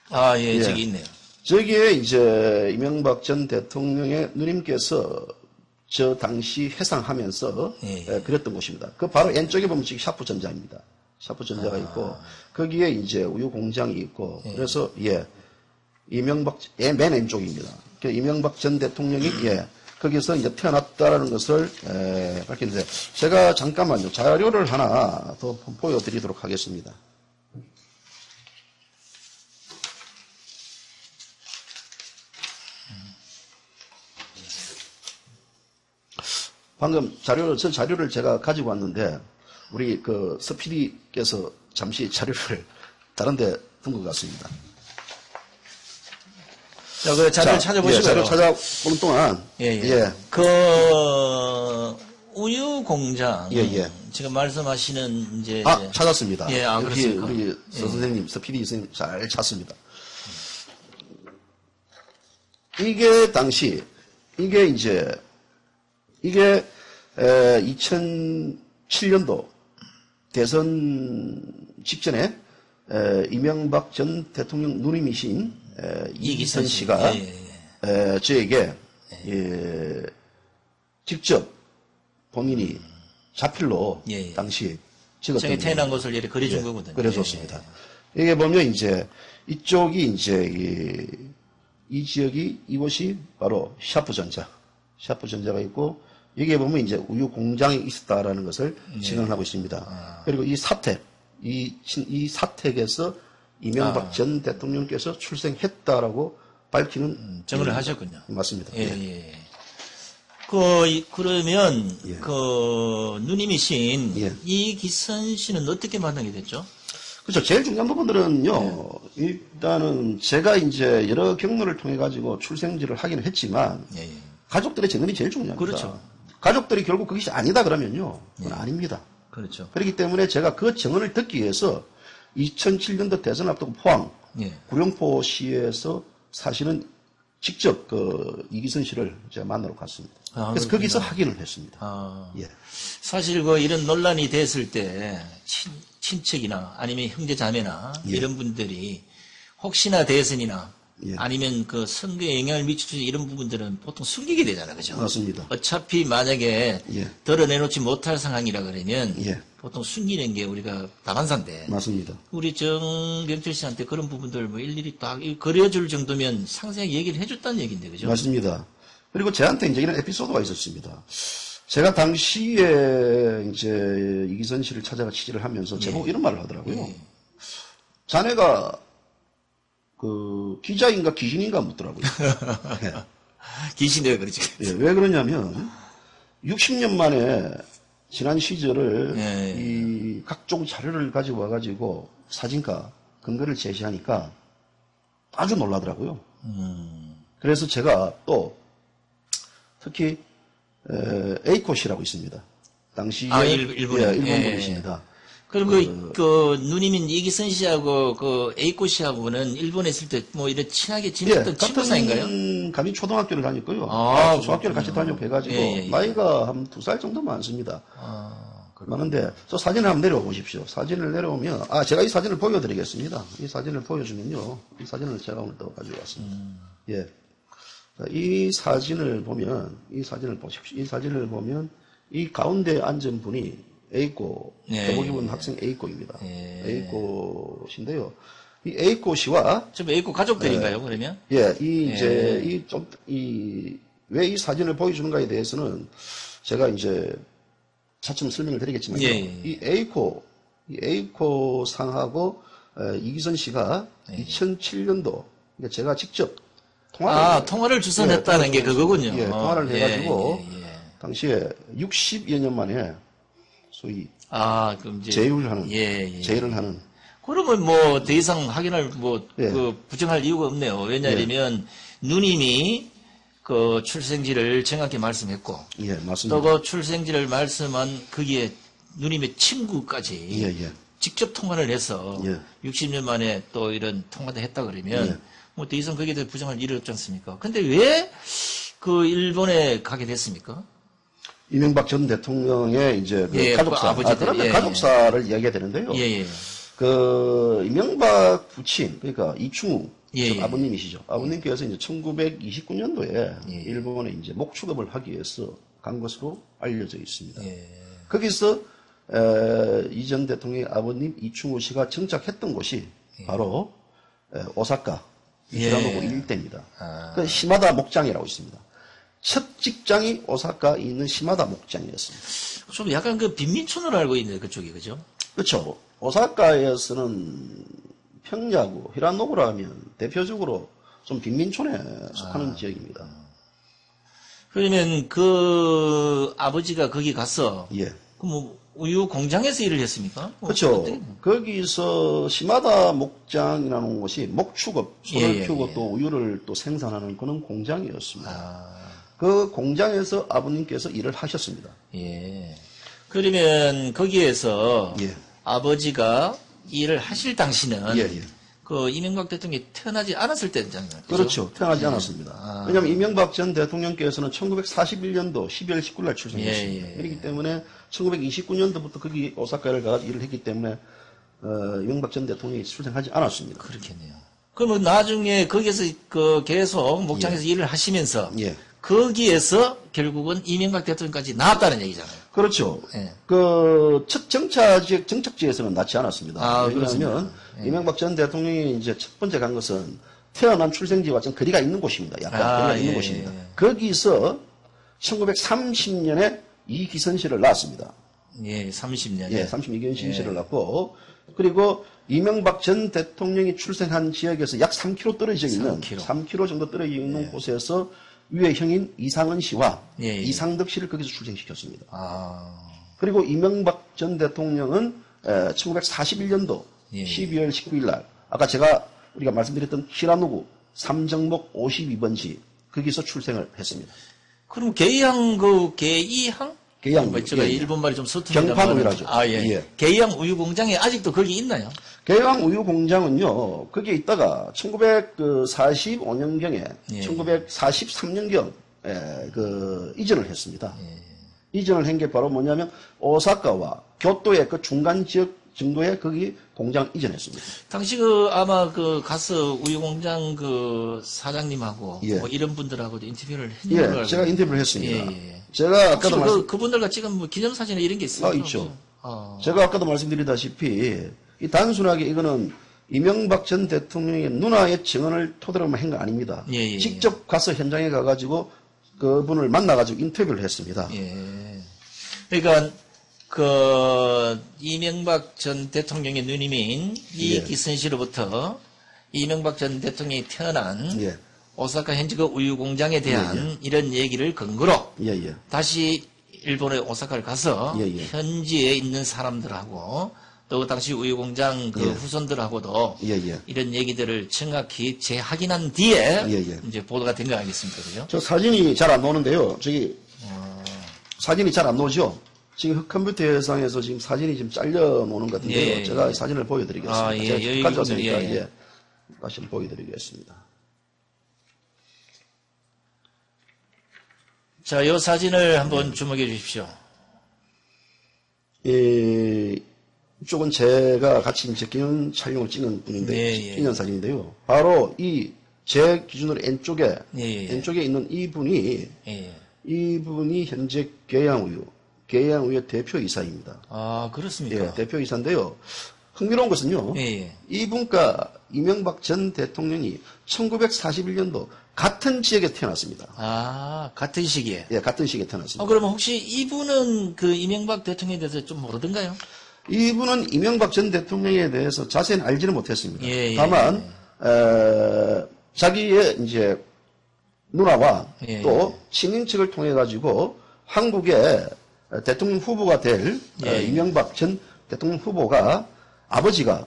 아, 예, 예. 저기 있네요. 저기에 이제 이명박 전 대통령의 누님께서 저 당시 회상하면서 예. 그랬던 곳입니다. 그 바로 N쪽에 보면 지금 샤프전자입니다. 샤프전자가 있고 거기에 이제 우유 공장이 있고 그래서 이명박 맨 N쪽입니다. 이명박 전 대통령이 거기서 이제 태어났다라는 것을 밝히는데 제가 잠깐만요 자료를 하나 더 보여드리도록 하겠습니다. 방금 저 자료를 제가 가지고 왔는데 우리 그 서PD께서 잠시 자료를 다른데 둔 것 같습니다. 자, 그 자료를 찾아보시고요. 자료 찾아보는 동안 그 우유 공장 지금 말씀하시는 이제 찾았습니다. 여기 그렇습니까? 우리 선생님, 서PD 선생님 잘 찾습니다. 이게 당시 이게 2007년도 대선 직전에 이명박 전 대통령 누님이신 이기선 씨가 저에게 직접 본인이 자필로 당시 찍었던 태어난 것을 이렇게 그려준 거거든요. 그려줬습니다. 이게 보면 이제 이쪽이 이제 이 지역이 이곳이 바로 샤프전자가 있고 여기에 보면 이제 우유 공장이 있었다라는 것을 증언하고 있습니다. 그리고 이 사택, 이 사택에서 이명박 전 대통령께서 출생했다라고 밝히는 증언을 하셨군요. 맞습니다. 그러면 그 누님이신 이기선 씨는 어떻게 만나게 됐죠? 그렇죠. 제일 중요한 부분들은요. 일단은 제가 이제 여러 경로를 통해 가지고 출생지를 하기는 했지만 가족들의 증언이 제일 중요합니다. 그렇죠. 가족들이 결국 그것이 아니다 그러면요. 그건 아닙니다. 그렇죠. 그렇기 때문에 제가 그 증언을 듣기 위해서 2007년도 대선 앞두고 포항 구룡포시에서 사실은 직접 그 이기선 씨를 제가 만나러 갔습니다. 그래서 그렇구나. 거기서 확인을 했습니다. 사실 그 이런 논란이 됐을 때 친척이나 아니면 형제 자매나 이런 분들이 혹시나 대선이나 아니면 그 선거에 영향을 미치는 이런 부분들은 보통 숨기게 되잖아요. 그죠? 맞습니다. 어차피 만약에 드러내놓지 못할 상황이라 그러면 보통 숨기는 게 우리가 다반사인데. 맞습니다. 우리 정경철 씨한테 그런 부분들 뭐 일일이 딱 그려줄 정도면 상세하게 얘기를 해줬다는 얘기인데, 그죠? 맞습니다. 그리고 저한테 이제 이런 에피소드가 있었습니다. 제가 당시에 이제 이기선 씨를 찾아가 취재를 하면서 제보고 이런 말을 하더라고요. 자네가 그 기자인가 귀신인가 묻더라고요. 귀신이에요, 그렇지. 왜 그러냐면 60년 만에 지난 시절을 이 각종 자료를 가지고 와가지고 사진과 근거를 제시하니까 아주 놀라더라고요. 그래서 제가 또 특히 에이코시라고 있습니다. 당시에 일본 분이십니다. 그럼 그 누님인 이기선 씨하고 그 에이코 씨하고는 일본에 있을 때 뭐 이런 친하게 지냈던 친구 사이인가요? 같은 감히 초등학교를 다녔고요. 중학교를 같이 다니고 해가지고 나이가 한 2살 정도 많습니다. 많은데 저 사진을 한번 내려와 보십시오. 사진을 내려오면 제가 이 사진을 보여드리겠습니다. 이 사진을 보여주면요, 이 사진을 제가 오늘 또 가지고 왔습니다. 이 사진을 보면 이 사진을 보십시오. 이 사진을 보면 이 가운데 앉은 분이 A고, 교복 입은 학생 A고입니다. A고신데요. 이 A고씨와. 좀 A고 가족들인가요, 그러면? 왜 이 사진을 보여주는가에 대해서는 제가 이제 차츰 설명을 드리겠지만요. 이 A고 상하고 이기선 씨가 2007년도, 그러니까 제가 직접 통화를 주선했다는 게 그거군요. 통화를 해가지고, 당시에 60여 년 만에 소위 그럼 이제 제의를 하는. 그러면 뭐 더 이상 확인할 그 부정할 이유가 없네요. 왜냐하면 누님이 그 출생지를 정확히 말씀했고, 맞습니다. 또 그 출생지를 말씀한 거기에 누님의 친구까지 직접 통화를 해서 60년 만에 또 이런 통화도 했다 그러면 뭐 더 이상 거기에 대해 부정할 일이 없지 않습니까? 근데 왜 그 일본에 가게 됐습니까? 이명박 전 대통령의 이제 그 가족사. 그러면 가족사를 이야기해야 되는데요. 그 이명박 부친, 그러니까 이충우 아버님이시죠. 아버님께서 이제 1929년도에 일본에 이제 목축업을 하기 위해서 간 것으로 알려져 있습니다. 예. 거기서 이 전 대통령의 아버님 이충호 씨가 정착했던 곳이 바로 오사카 히라노고 일대입니다. 그 시마다 목장이라고 있습니다. 첫 직장이 오사카에 있는 시마다 목장이었습니다. 좀 약간 그 빈민촌으로 알고 있는데 그쪽이 그죠? 그렇죠. 오사카에서는 평야구, 히라노고라 하면 대표적으로 좀 빈민촌에 속하는 지역입니다. 그러면 그 아버지가 거기 가서 예. 그 뭐 우유 공장에서 일을 했습니까? 그렇죠. 거기서 시마다 목장이라는 곳이 목축업, 소를 키우고 또 우유를 또 생산하는 그런 공장이었습니다. 그 공장에서 아버님께서 일을 하셨습니다. 예. 그러면 거기에서 예. 아버지가 일을 하실 당시는 예. 그 이명박 대통령이 태어나지 않았을 때잖아요. 그렇죠. 태어나지 않았습니다. 왜냐하면 이명박 전 대통령께서는 1941년도 12월 19일 날 출생했습니다. 그렇기 때문에 1929년도부터 거기 오사카를 가서 일을 했기 때문에 이명박 전 대통령이 출생하지 않았습니다. 그렇겠네요. 그러면 나중에 거기에서 그 계속 목장에서 일을 하시면서 예. 거기에서 결국은 이명박 대통령까지 나왔다는 얘기잖아요. 그렇죠. 예. 그 첫 정착지에서는 낳지 않았습니다. 왜냐하면 이명박 전 대통령이 이제 첫 번째 간 것은 태어난 출생지와 좀 거리가 있는 곳입니다. 약간 거리가 있는 곳입니다. 거기서 1930년에 이기선 씨를 낳았습니다. 예, 30년. 예, 32기선 씨를 낳고 그리고 이명박 전 대통령이 출생한 지역에서 약 3km 떨어져 있는 3km 정도 떨어져 있는 곳에서 위의 형인 이상은 씨와 이상덕 씨를 거기서 출생시켰습니다. 그리고 이명박 전 대통령은 1941년도 12월 19일 날 아까 우리가 말씀드렸던 히라노구 삼정목 52번지 거기서 출생을 했습니다. 그럼 계양 계이항? 제가 일본 말이 좀 서툴니다. 경판우유라죠. 계양 우유 공장에 아직도 거기 있나요? 계양 우유 공장은요, 거기에 있다가 1945년경에 1943년경 이전을 했습니다. 이전을 한 게 바로 뭐냐면 오사카와 교토의 그 중간 지역 정도에 거기 공장 이전했습니다. 당시 아마 가서 우유 공장 사장님하고 뭐 이런 분들하고도 인터뷰를 했는데. 예, 제가 인터뷰를 했습니다. 제가 아까도 그분들과 찍은 뭐 기념사진이나 이런 게 있어요? 있죠. 제가 아까도 말씀드리다시피 단순하게 이거는 이명박 전 대통령의 누나의 증언을 토대로 한 거 아닙니다. 직접 가서 현장에 가가지고 그분을 만나가지고 인터뷰를 했습니다. 그러니까 이명박 전 대통령의 누님인 이기선 씨로부터 이명박 전 대통령이 태어난 오사카 현지 그 우유 공장에 대한 이런 얘기를 근거로 다시 일본의 오사카를 가서 현지에 있는 사람들하고 또 당시 우유 공장 후손들하고도 이런 얘기들을 정확히 재확인한 뒤에 이제 보도가 된 거 아니겠습니까? 그죠? 저 사진이 잘 안 나오는데요. 사진이 잘 안 나오죠? 지금 컴퓨터상에서 지금 사진이 좀 잘려 놓는 것 같은데요. 제가 사진을 보여드리겠습니다. 제가 가져왔으니까 다시 보여드리겠습니다. 자, 이 사진을 한번 주목해 주십시오. 이쪽은 제가 같이 이제 기념 촬영을 찍은 분인데, 기념 사진인데요. 바로 제 기준으로 N쪽에 있는 이분이 현재 계양우유의 대표이사입니다. 아, 그렇습니까? 대표이사인데요. 흥미로운 것은요, 이분과 이명박 전 대통령이 1941년도 같은 지역에 태어났습니다. 아, 같은 시기에? 같은 시기에 태어났습니다. 그러면 혹시 이분은 이명박 대통령에 대해서 좀 모르던가요? 이분은 이명박 전 대통령에 대해서 자세히 알지는 못했습니다. 다만, 자기의 이제 누나와 또 친인척을 통해가지고 한국의 대통령 후보가 될 이명박 전 대통령 후보가 아버지가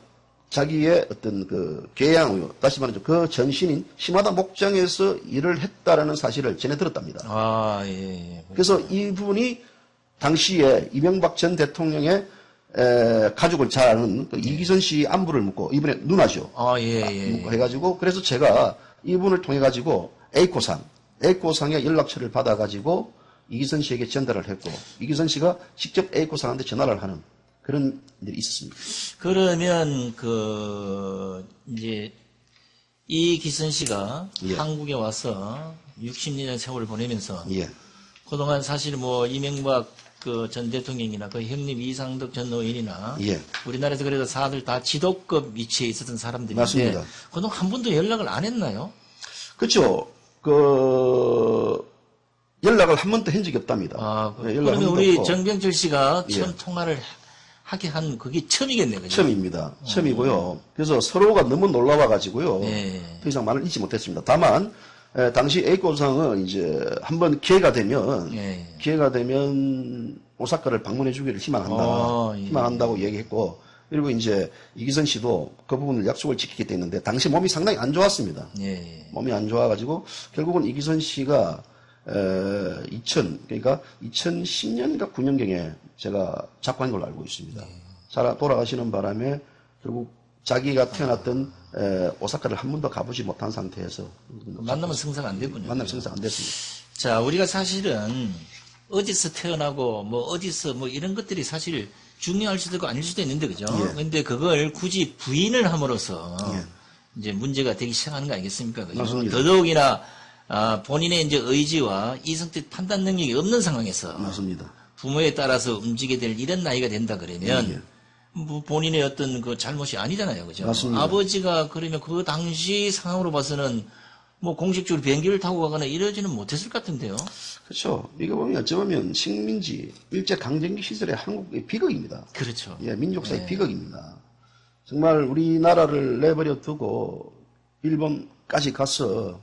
자기의 어떤 계양우유, 다시 말하죠. 그 전신인 시마다 목장에서 일을 했다라는 사실을 전해 들었답니다. 그래서 이분이 당시에 이명박 전 대통령의 가족을 잘 아는 이기선 씨 안부를 묻고, 이분의 누나죠. 묻고 해가지고, 그래서 제가 이분을 통해가지고 A코상의 연락처를 받아가지고 이기선 씨에게 전달을 했고, 이기선 씨가 직접 A코상한테 전화를 하는 그런 일이 있었습니다. 그러면 이제 이기선 씨가 한국에 와서 60년 세월을 보내면서 그동안 사실 뭐 이명박 그 전 대통령이나 그 형님 이상덕 전 의원이나 예. 우리나라에서 그래도 사들 다 지도급 위치에 있었던 사람들인데 맞습니다. 그동안 한 번도 연락을 안 했나요? 그렇죠. 연락을 한 번도 한 적이 없답니다. 아, 예, 연락 한 그러면 번도 우리 없고. 정병철 씨가 예. 처음 통화를 하게 한 그게 처음이겠네요. 그죠? 처음입니다. 처음이고요. 그래서 서로가 너무 놀라워가지고요. 예. 더 이상 말을 잊지 못했습니다. 다만 당시 A고상은 이제 한번 기회가 되면 예. 오사카를 방문해 주기를 희망한다. 예. 희망한다고 얘기했고 그리고 이제 이기선 씨도 그 부분을 약속을 지키겠다 했는데 당시 몸이 상당히 안 좋았습니다. 예. 몸이 안 좋아가지고 결국은 이기선 씨가 그러니까 2010년인가 9년경에 제가 작고한 걸로 알고 있습니다. 돌아가시는 바람에 결국 자기가 태어났던 오사카를 한 번도 가보지 못한 상태에서 만나면 성사가 안 됐군요. 만남 성사 안 됐습니다. 자, 우리가 사실은 어디서 태어나고 뭐 어디서 뭐 이런 것들이 사실 중요할 수도 있고 아닐 수도 있는데 그죠? 예. 근데 그걸 굳이 부인을 함으로써 예. 이제 문제가 되기 시작하는 거 아니겠습니까? 그죠? 맞습니다. 더더욱이나 본인의 이제 의지와 이성적 판단 능력이 없는 상황에서 맞습니다. 부모에 따라서 움직이게 될 이런 나이가 된다 그러면 예. 뭐 본인의 어떤 그 잘못이 아니잖아요. 그죠? 맞습니다. 아버지가 그러면 그 당시 상황으로 봐서는 뭐 공식적으로 비행기를 타고 가거나 이러지는 못했을 것 같은데요. 그렇죠. 이거 보면 어쩌면 식민지 일제강점기 시절의 한국의 비극입니다. 그렇죠. 예, 민족사의 비극입니다. 정말 우리나라를 내버려 두고 일본까지 가서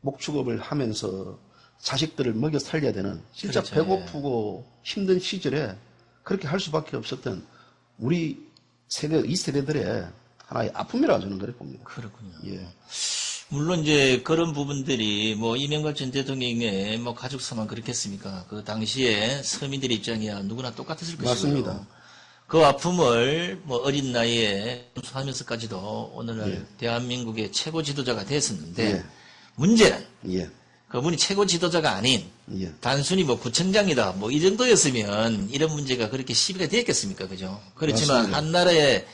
목축업을 하면서 자식들을 먹여 살려야 되는 진짜 그렇죠. 배고프고 힘든 시절에 그렇게 할 수밖에 없었던 우리 세대, 이 세대들의 하나의 아픔이라고 저는 그렇게 봅니다. 그렇군요. 예. 물론 이제 그런 부분들이 뭐 이명박 전 대통령의 뭐 가족 상황 그렇겠습니까? 그 당시에 서민들의 입장이야 누구나 똑같았을 것이고요. 맞습니다. 그 아픔을 뭐 어린 나이에 하면서까지도 오늘날 예. 대한민국의 최고 지도자가 됐었는데 예. 문제는 예. 그분이 최고 지도자가 아닌 예. 단순히 뭐 구청장이다 뭐 이 정도였으면 이런 문제가 그렇게 시비가 됐겠습니까? 그죠? 그렇지만 맞습니다. 한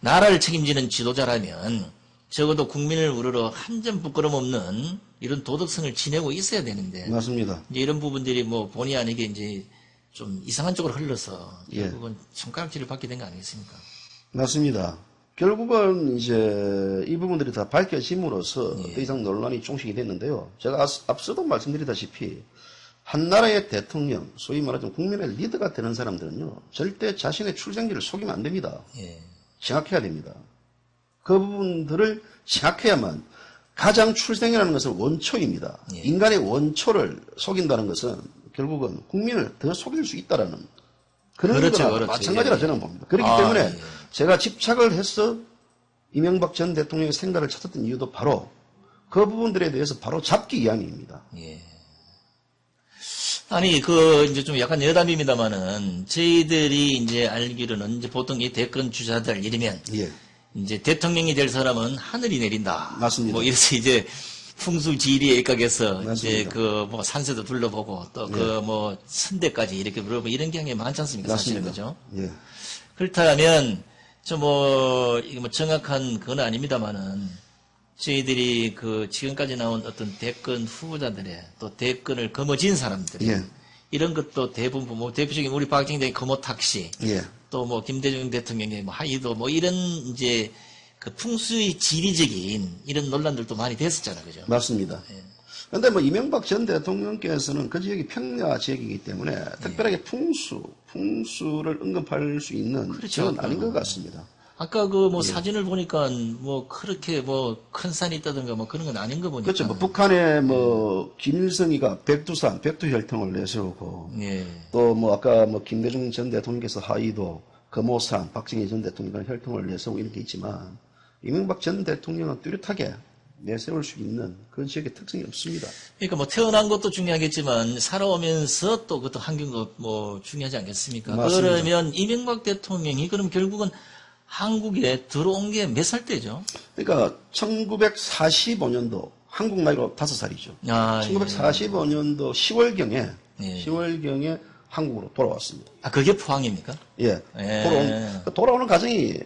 나라를 책임지는 지도자라면 적어도 국민을 우러러 한 점 부끄럼 없는 이런 도덕성을 지내고 있어야 되는데 맞습니다. 이제 이런 부분들이 뭐 본의 아니게 이제 좀 이상한 쪽으로 흘러서 예. 결국은 손가락질을 받게 된 거 아니겠습니까? 맞습니다. 결국은 이제 이 부분들이 다 밝혀짐으로써 예. 더 이상 논란이 종식이 됐는데요. 제가 앞서도 말씀드리다시피 한 나라의 대통령, 소위 말하자면 국민의 리더가 되는 사람들은요, 절대 자신의 출생지를 속이면 안 됩니다. 예. 정확해야 됩니다. 그 부분들을 정확해야만 가장 출생이라는 것은 원초입니다. 예. 인간의 원초를 속인다는 것은 결국은 국민을 더 속일 수 있다라는 그런 그렇죠, 거나 그렇죠. 마찬가지라 예. 저는 봅니다. 그렇기 아, 때문에 예. 제가 집착을 해서 이명박 전 대통령의 생각을 찾았던 이유도 바로 그 부분들에 대해서 바로 잡기 위함입니다. 예. 아니, 이제 좀 약간 여담입니다만은, 저희들이 이제 알기로는 이제 보통 이 대권 주자들 이러면, 예. 이제 대통령이 될 사람은 하늘이 내린다. 맞습니다. 뭐 이래서 이제 풍수지리에 입각해서 이제 맞습니다. 그 뭐 산세도 둘러보고 또 그 뭐 선대까지 이렇게 물어보고 이런 경향이 많지 않습니까? 사실은 맞습니다. 그죠? 예. 그렇다면, 이거 뭐 정확한 그건 아닙니다만은, 저희들이 그 지금까지 나온 어떤 대권 후보자들의 또 대권을 거머쥔 사람들, 예. 이런 것도 대부분 뭐 대표적인 우리 박정희 대통령 거모탁시, 예. 또 뭐 김대중 대통령의 뭐 하이도 뭐 이런 이제 그 풍수의 지리적인 이런 논란들도 많이 됐었잖아요, 그죠? 맞습니다. 그런데 뭐 이명박 전 대통령께서는 그 지역이 평야 지역이기 때문에 특별하게 풍수를 언급할 수 있는 그렇죠. 지역은 아닌 것 같습니다. 아까 그 뭐 사진을 보니까 뭐 그렇게 뭐 큰 산이 있다든가 뭐 그런 건 아닌 거 보니까. 그렇죠. 뭐 북한에 뭐 김일성이가 백두산, 백두혈통을 내세우고 예. 또 뭐 아까 뭐 김대중 전 대통령께서 하이도, 금오산, 박정희 전 대통령이 혈통을 내세우고 이런 게 있지만 이명박 전 대통령은 뚜렷하게 내세울 수 있는 그런 지역의 특성이 없습니다. 그러니까 뭐 태어난 것도 중요하겠지만 살아오면서 또 그것도 환경도 뭐 중요하지 않겠습니까? 맞습니다. 그러면 이명박 대통령이 그럼 결국은 한국에 들어온 게 몇 살 때죠? 그러니까 1945년도 한국 나이로 5살이죠. 아, 1945년도 10월경에 예. 10월경에 한국으로 돌아왔습니다. 아, 그게 포항입니까? 예. 예. 돌아오는 과정이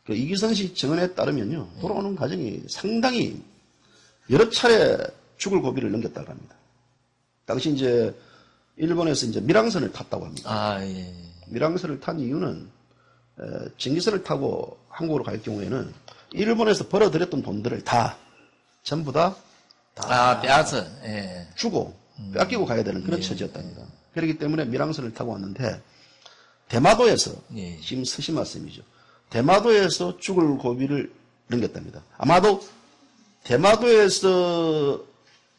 그 이기선 씨 증언에 따르면요. 돌아오는 과정이 상당히 여러 차례 죽을 고비를 넘겼다고 합니다. 당시 이제 일본에서 이제 밀항선을 탔다고 합니다. 아, 예. 밀항선을 탄 이유는 전기선을 타고 한국으로 갈 경우에는 일본에서 벌어들였던 돈들을 전부 다 빼앗아, 예. 주고 뺏기고 가야 되는 그런 처지였답니다. 그렇기 때문에 밀항선을 타고 왔는데 대마도에서 예. 지금 서신 말씀이죠. 대마도에서 죽을 고비를 넘겼답니다. 아마도 대마도에서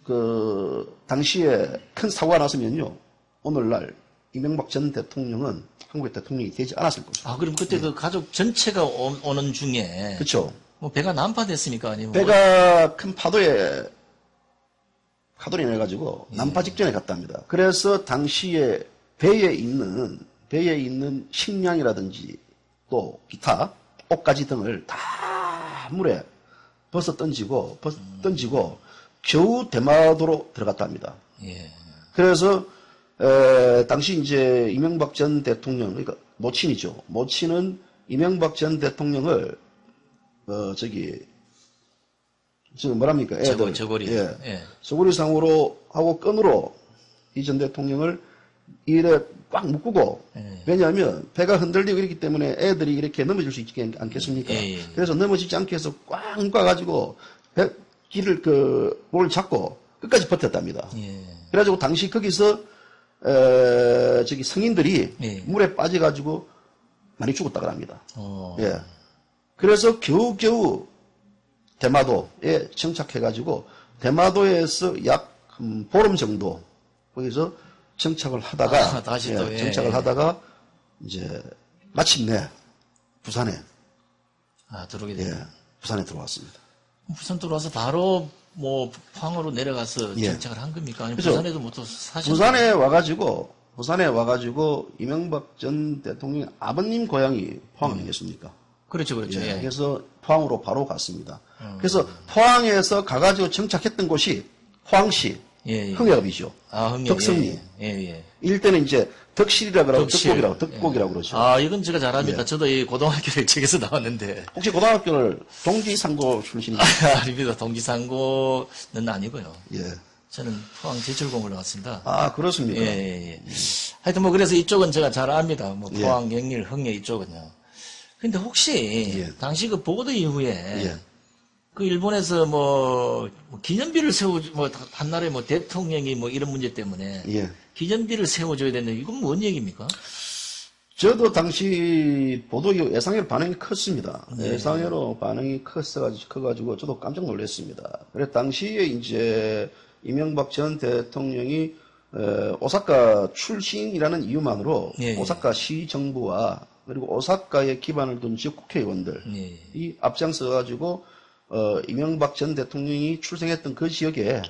그 당시에 큰 사고가 났으면요, 오늘날 이명박 전 대통령은 한국의 대통령이 되지 않았을 것이죠. 아, 그럼 그때 그 가족 전체가 오는 중에 그렇죠. 뭐 배가 난파됐습니까? 아니면 배가 큰 파도에 파도리 내가지고 난파 직전에 갔답니다. 그래서 당시에 배에 있는 식량이라든지 또 기타 옷가지 등을 다 물에 벗어 던지고 겨우 대마도로 들어갔답니다. 예. 그래서 당시 이제 이명박 전 대통령, 그러니까 모친이죠. 모친은 이명박 전 대통령을 지금 뭐랍니까? 애들. 저고리. 예. 예. 저고리상으로 하고 끈으로 이 전 대통령을 이래 꽉 묶고, 왜냐하면 배가 흔들리고 이렇기 때문에 애들이 이렇게 넘어질 수 있지 않겠습니까? 예. 그래서 넘어지지 않게 해서 꽉 묶어가지고 길을 볼을 잡고 끝까지 버텼답니다. 예. 그래가지고 당시 거기서 성인들이 예. 물에 빠져가지고 많이 죽었다고 합니다. 예. 그래서 겨우겨우 대마도에 정착해가지고 대마도에서 약 보름 정도 거기서 정착을 하다가 다시 또, 정착을 하다가 이제 마침내 부산에 들어오게 됐네. 부산에 들어왔습니다. 부산 들어와서 바로 뭐 포항으로 내려가서 정착을 한 겁니까? 아니면 그렇죠. 부산에도 뭐 또 사실 부산에 와가지고 이명박 전 대통령 아버님 고향이 포항 아니겠습니까? 그렇죠. 예. 그래서 포항으로 바로 갔습니다. 그래서 포항에서 가가지고 정착했던 곳이 포항시 흥해읍이죠. 흥해. 덕성리. 예. 일때는 이제 덕실이라 그러고 덕실. 덕곡이라고 그러죠. 이건 제가 잘 압니다. 저도 이 고등학교를 저기서 나왔는데. 혹시 고등학교를 동지상고 출신입니까? 아닙니다. 동지상고는 아니고요. 예. 저는 포항 제철공을 나왔습니다. 그렇습니까? 예. 하여튼 뭐 그래서 이쪽은 제가 잘 압니다. 뭐 포항, 영일, 흥해 이쪽은요. 근데 혹시 당시 그 보도 이후에 그 일본에서 뭐 기념비를 한나라의 뭐 대통령이 뭐 이런 문제 때문에 기념비를 세워줘야 되는데 이건 뭔 얘기입니까? 저도 당시 보도 이후 예상외로 반응이 컸습니다. 예상외로 반응이 커가지고 저도 깜짝 놀랐습니다. 그래서 당시에 이제 이명박 전 대통령이 오사카 출신이라는 이유만으로 오사카 시 정부와 그리고 오사카에 기반을 둔 지역 국회의원들이 앞장서가지고 이명박 전 대통령이 출생했던 그 지역에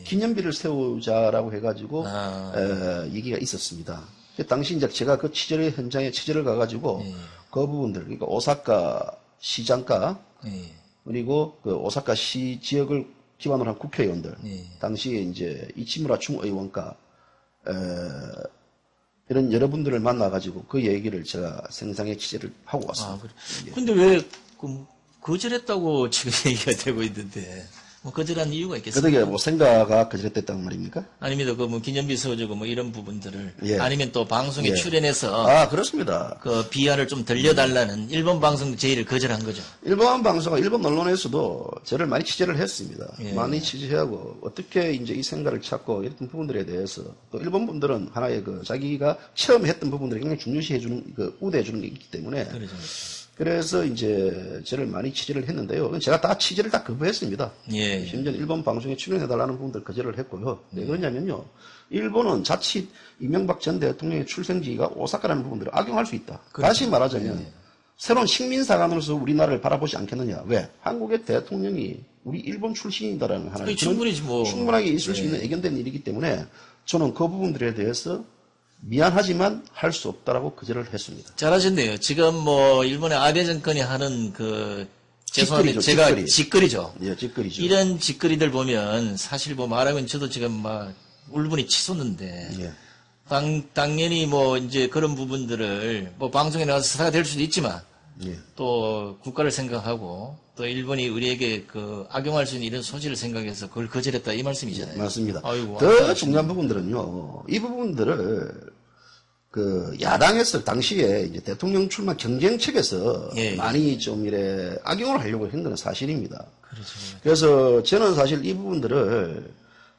기념비를 세우자라고 해가지고 얘기가 있었습니다. 당시 이제 제가 그 현장에 취재를 가가지고 그 부분들, 그러니까 오사카 시장가 그리고 그 오사카 시 지역을 기반으로 한 국회의원들, 당시에 이제 이치무라 충의원과 이런 여러분들을 만나가지고 그 얘기를 제가 생생하게 취재를 하고 왔습니다. 근데 왜 거절했다고 지금 얘기가 되고 있는데 뭐 거절한 이유가 있겠습니까? 그게 뭐 생가가 거절했다는 말입니까? 아닙니다. 그 뭐 기념비 세워주고 뭐 이런 부분들을 아니면 또 방송에 출연해서 그렇습니다. 그 비하를 좀 들려달라는 일본 방송 제의를 거절한 거죠. 일본 방송과 일본 언론에서도 저를 많이 취재를 했습니다. 많이 취재하고 어떻게 이제 이 생가를 찾고 이런 부분들에 대해서 또 일본 분들은 하나의 그 자기가 처음 했던 부분들을 굉장히 중요시해주는 우대해주는 게 있기 때문에. 그래서 이제 저를 많이 취재를 했는데요. 제가 다 취재를 다 거부했습니다. 심지어 일본 방송에 출연해달라는 부분들 거절을 했고요. 왜 그러냐면요. 일본은 자칫 이명박 전 대통령의 출생지가 오사카라는 부분들을 악용할 수 있다. 다시 말하자면 새로운 식민사관으로서 우리나라를 바라보지 않겠느냐. 왜? 한국의 대통령이 우리 일본 출신이다라는 하나의 충분하게 있을 수 있는 애견된 일이기 때문에 저는 그 부분들에 대해서 미안하지만 할 수 없다라고 거절을 했습니다. 잘하셨네요. 지금 뭐 일본의 아베 정권이 하는 죄송합니다. 제가 짓거리죠. 짓거리죠. 이런 짓거리들 보면 사실 뭐 말하면 저도 지금 막 울분이 치솟는데 당연히 뭐 이제 그런 부분들을 뭐 방송에 나가서 사가 될 수도 있지만 예. 또 국가를 생각하고 또 일본이 우리에게 그 악용할 수 있는 이런 소지를 생각해서 그걸 거절했다 이 말씀이잖아요. 맞습니다. 아이고, 더 중요한 부분들은요, 이 부분들을 그 야당에서 당시에 이제 대통령 출마 경쟁책에서 예. 많이 좀 이래 악용을 하려고 한 건 사실입니다. 그렇죠. 그래서 저는 사실 이 부분들을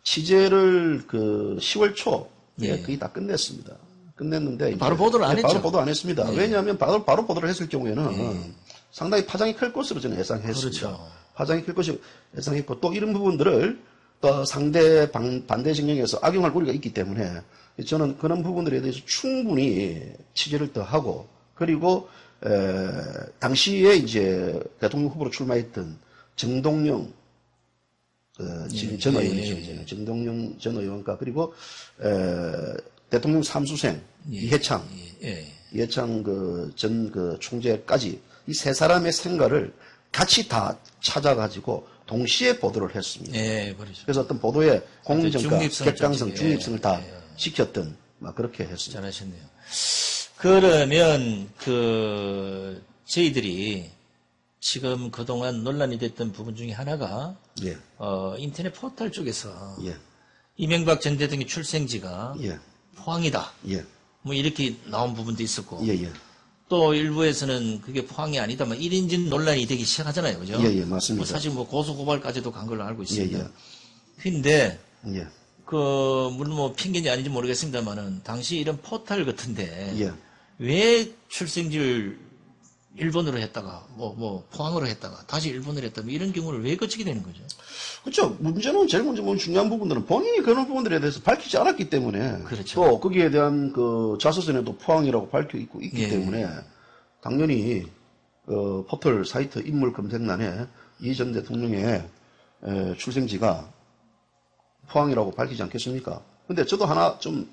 취재를 그 10월 초에 예. 거의 다 끝냈습니다. 끝냈는데 바로 이제 보도를 안 했죠. 바로 보도 안 했습니다. 예. 왜냐하면 바로 보도를 했을 경우에는 상당히 파장이 클 것으로 저는 예상했습니다. 그렇죠. 파장이 클 것으로 예상했고 또 이런 부분들을 또 상대 반대 진영에서 악용할 우려가 있기 때문에 저는 그런 부분들에 대해서 충분히 취재를 더 하고 그리고 당시에 이제 대통령 후보로 출마했던 정동영 지금 전 의원이죠. 정동영 전 의원과 그리고 대통령 삼수생 이해창 이해창 전 총재까지 이 세 사람의 생각을 같이 다 찾아가지고 동시에 보도를 했습니다. 예, 그렇죠. 그래서 어떤 보도의 공정과 중립성, 객관성, 중립성을 다 지켰던 막 그렇게 했습니다. 잘하셨네요. 그러면 저희들이 지금 그동안 논란이 됐던 부분 중에 하나가 예, 인터넷 포털 쪽에서 예, 이명박 전 대통령 출생지가 예, 포항이다. 예, 뭐 이렇게 나온 부분도 있었고 예, 예, 또 일부에서는 그게 포항이 아니다만 1인진 논란이 되기 시작하잖아요. 그죠? 예, 예, 맞습니다. 뭐 사실 뭐 고소고발까지도 간 걸로 알고 있습니다. 예, 예. 근데 예, 물론 뭐 핑계인지 아닌지 모르겠습니다만은 당시 이런 포털 같은데 예. 왜 출생지를 일본으로 했다가 뭐 포항으로 했다가 다시 일본으로 했다가 뭐 이런 경우를 왜 거치게 되는 거죠? 그렇죠. 문제는 제일 먼저 보면 중요한 부분들은 본인이 그런 부분들에 대해서 밝히지 않았기 때문에 그렇죠. 또 거기에 대한 그 자서전에도 포항이라고 밝혀 있기 예. 때문에 당연히 포털 사이트 인물 검색란에 이 전 대통령의 출생지가 포항이라고 밝히지 않겠습니까? 근데 저도 하나 좀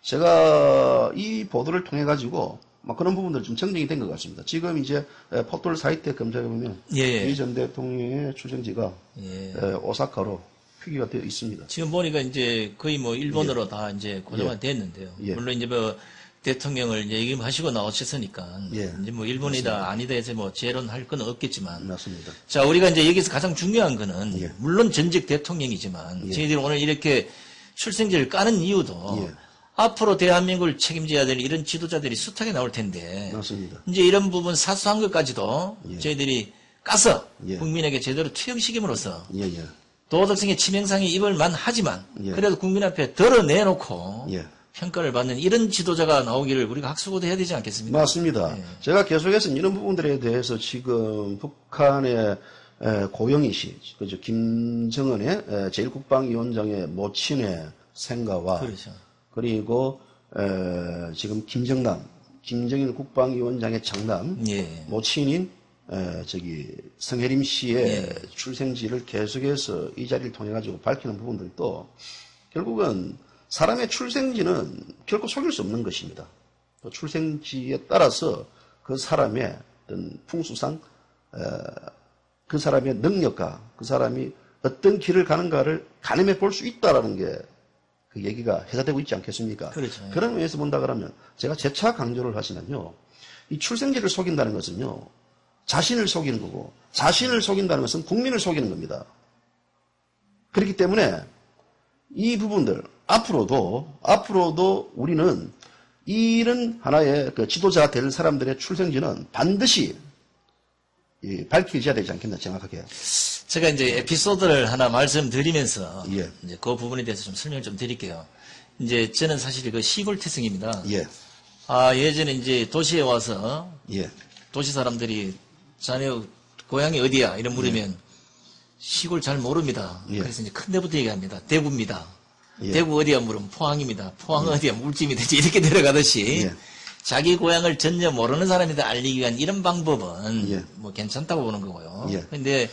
제가 이 보도를 통해 가지고 막 그런 부분들이 좀 정정이 된 것 같습니다. 지금 이제 포털 사이트에 검색해 보면 예. 이 전 대통령의 출생지가 예. 오사카로 표기가 되어 있습니다. 지금 보니까 이제 거의 뭐 일본어로 다 이제 고정화 됐는데요. 예. 물론 이제 뭐 대통령을 이제 얘기하시고 나오셨으니까 예. 이제 뭐 일본이다 아니다 해서 뭐 재론할 건 없겠지만 맞습니다. 자, 우리가 이제 여기서 가장 중요한 거는 예. 물론 전직 대통령이지만 저희들이 오늘 이렇게 출생지를 까는 이유도 예. 앞으로 대한민국을 책임져야 될 이런 지도자들이 숱하게 나올 텐데 맞습니다. 이제 이런 부분 사소한 것까지도 저희들이 까서 예. 국민에게 제대로 투영시킴으로써 예, 예. 도덕성의 치명상에 입을 만하지만 예. 그래도 국민 앞에 덜어내놓고 예. 평가를 받는 이런 지도자가 나오기를 우리가 학수고대해야 되지 않겠습니까? 맞습니다. 제가 계속해서 이런 부분들에 대해서 지금 북한의 고영이시, 그죠? 김정은의 제1국방위원장의 모친의 생가와 그렇죠. 그리고 지금 김정일 국방위원장의 장남 예. 모친인 성혜림 씨의 출생지를 계속해서 이 자리를 통해 가지고 밝히는 부분들도 결국은 사람의 출생지는 결코 속일 수 없는 것입니다. 또 출생지에 따라서 그 사람의 어떤 풍수상 그 사람의 능력과 그 사람이 어떤 길을 가는가를 가늠해 볼 수 있다라는 게 그 얘기가 해석되고 있지 않겠습니까? 그렇죠. 그런 의미에서 본다 그러면 제가 재차 강조를 하시면요. 이 출생지를 속인다는 것은요. 자신을 속이는 거고 자신을 속인다는 것은 국민을 속이는 겁니다. 그렇기 때문에 이 부분들 앞으로도 우리는 이런 하나의 그 지도자 될 사람들의 출생지는 반드시 밝혀져야 되지 않겠나 정확하게. 제가 이제 에피소드를 하나 말씀드리면서 예. 이제 그 부분에 대해서 좀 설명을 좀 드릴게요. 이제 저는 사실 그 시골 태생입니다. 예, 예전에 이제 도시에 와서 예, 도시 사람들이 자네 고향이 어디야? 이런 물으면 시골 잘 모릅니다. 예. 그래서 이제 큰 데부터 얘기합니다. 대구입니다. 예. 대구 어디야? 물으면 포항입니다. 포항 어디야? 울진입니다. 이렇게 내려가듯이 예. 자기 고향을 전혀 모르는 사람한테 알리기 위한 이런 방법은 예. 뭐 괜찮다고 보는 거고요. 예. 그런데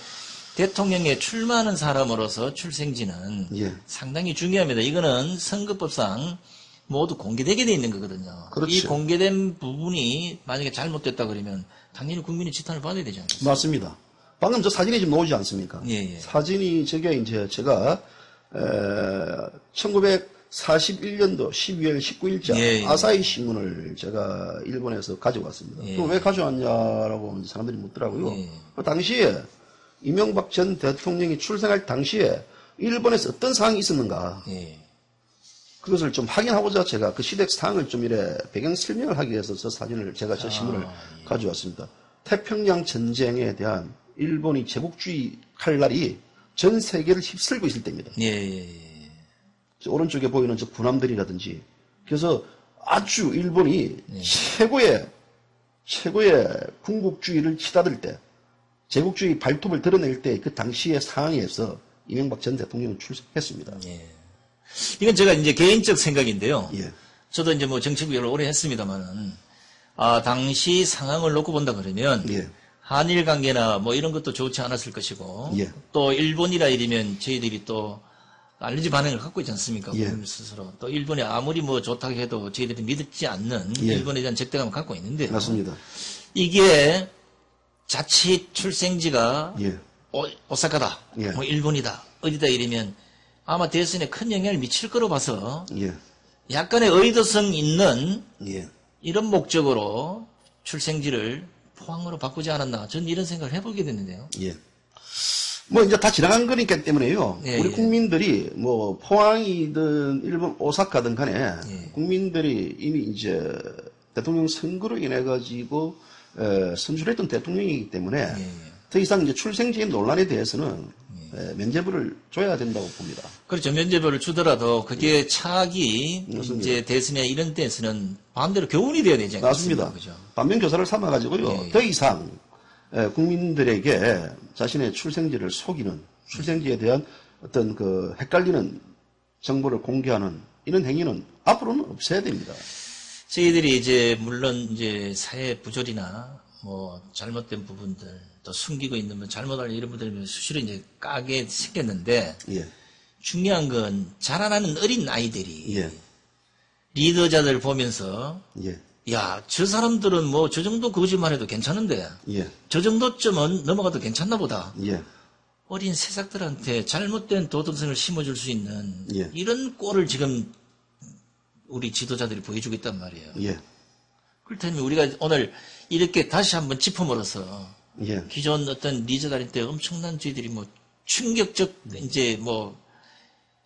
대통령에 출마하는 사람으로서 출생지는 예. 상당히 중요합니다. 이거는 선거법상 모두 공개되게 돼 있는 거거든요. 그렇죠. 이 공개된 부분이 만약에 잘못됐다 그러면 당연히 국민의 지탄을 받아야 되지 않겠습니까? 맞습니다. 방금 저 사진이 지금 나오지 않습니까? 예, 예. 사진이 저게 이제 제가 1900 41년도 12월 19일자 예, 예. 아사히 신문을 제가 일본에서 가져왔습니다. 예. 그럼 왜 가져왔냐라고 사람들이 묻더라고요. 예. 그 당시에 이명박 전 대통령이 출생할 당시에 일본에서 어떤 상황이 있었는가. 예. 그것을 좀 확인하고자 제가 그 시대 상황을 좀 이래 배경 설명을 하기 위해서 저 사진을 제가 저 신문을 예. 가져왔습니다. 태평양 전쟁에 대한 일본이 제국주의 할 날이 전 세계를 휩쓸고 있을 때입니다. 예, 예, 예. 저 오른쪽에 보이는 저 군함들이라든지 그래서 아주 일본이 네. 최고의 군국주의를 치닫을 때 제국주의 발톱을 드러낼 때 그 당시의 상황에서 이명박 전 대통령은 출석했습니다. 예. 이건 제가 이제 개인적 생각인데요. 예. 저도 이제 뭐 정치구역을 오래 했습니다만은, 당시 상황을 놓고 본다 그러면, 예. 한일 관계나 뭐 이런 것도 좋지 않았을 것이고, 예. 또 일본이라 이러면 저희들이 또 알러지 반응을 갖고 있지 않습니까? 예. 국민 스스로. 또 일본이 아무리 뭐 좋다고 해도 저희들이 믿지 않는 예. 일본에 대한 적대감을 갖고 있는데요. 맞습니다. 이게 자칫 출생지가 예. 오사카다, 예. 뭐 일본이다, 어디다 이러면 아마 대선에 큰 영향을 미칠 거로 봐서 예. 약간의 의도성 있는 예. 이런 목적으로 출생지를 포항으로 바꾸지 않았나. 저는 이런 생각을 해보게 됐는데요. 예. 뭐 이제 다 지나간 거니까 때문에요. 예, 우리 예. 국민들이 뭐 포항이든 일본 오사카든 간에 예. 국민들이 이미 이제 대통령 선거로 인해 가지고 선출했던 대통령이기 때문에 예. 더 이상 이제 출생지의 논란에 대해서는 면죄부를 줘야 된다고 봅니다. 그렇죠. 면죄부를 주더라도 그게 차악이 맞습니다. 이제 대선에 이런 데서는 반대로 교훈이 되어야 되지 않겠습니까? 맞습니다. 그죠? 반면 교사를 삼아 가지고요. 예. 더 이상 국민들에게 자신의 출생지를 속이는 출생지에 대한 어떤 그 헷갈리는 정보를 공개하는 이런 행위는 앞으로는 없어야 됩니다. 저희들이 이제 물론 이제 사회 부조리나 뭐 잘못된 부분들 또 숨기고 있는 뭐 잘못할 이런 분들이 수시로 이제 까게 생겼는데 예. 중요한 건 자라나는 어린 아이들이 예. 리더자들 보면서 예. 야, 저 사람들은 뭐 저 정도 거짓말 해도 괜찮은데 예. 저 정도쯤은 넘어가도 괜찮나 보다. 예. 어린 새싹들한테 잘못된 도덕성을 심어줄 수 있는 예. 이런 꼴을 지금 우리 지도자들이 보여주고 있단 말이에요. 예. 그렇다면 우리가 오늘 이렇게 다시 한번 짚어물어서 예. 기존 어떤 리더들한테 엄청난 저희들이 뭐 충격적 이제 뭐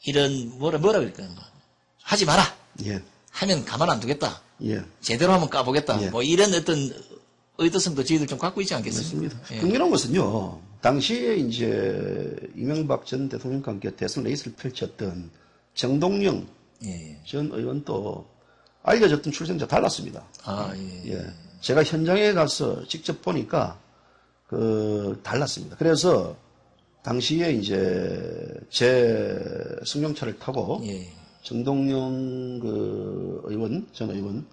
이런 뭐라 그럴까요? 뭐 하지 마라. 예. 하면 가만 안 두겠다. 예. 제대로 하면 까보겠다. 예. 뭐 이런 어떤 의도성도 저희들 좀 갖고 있지 않겠습니까? 맞습니다. 예. 흥미로운 것은요, 당시에 이제 이명박 전 대통령과 함께 대선 레이스를 펼쳤던 정동영 예. 전 의원도 알려졌던 출생자 달랐습니다. 아, 예. 예. 제가 현장에 가서 직접 보니까 달랐습니다. 그래서 당시에 이제 제 승용차를 타고 예. 정동영 전 의원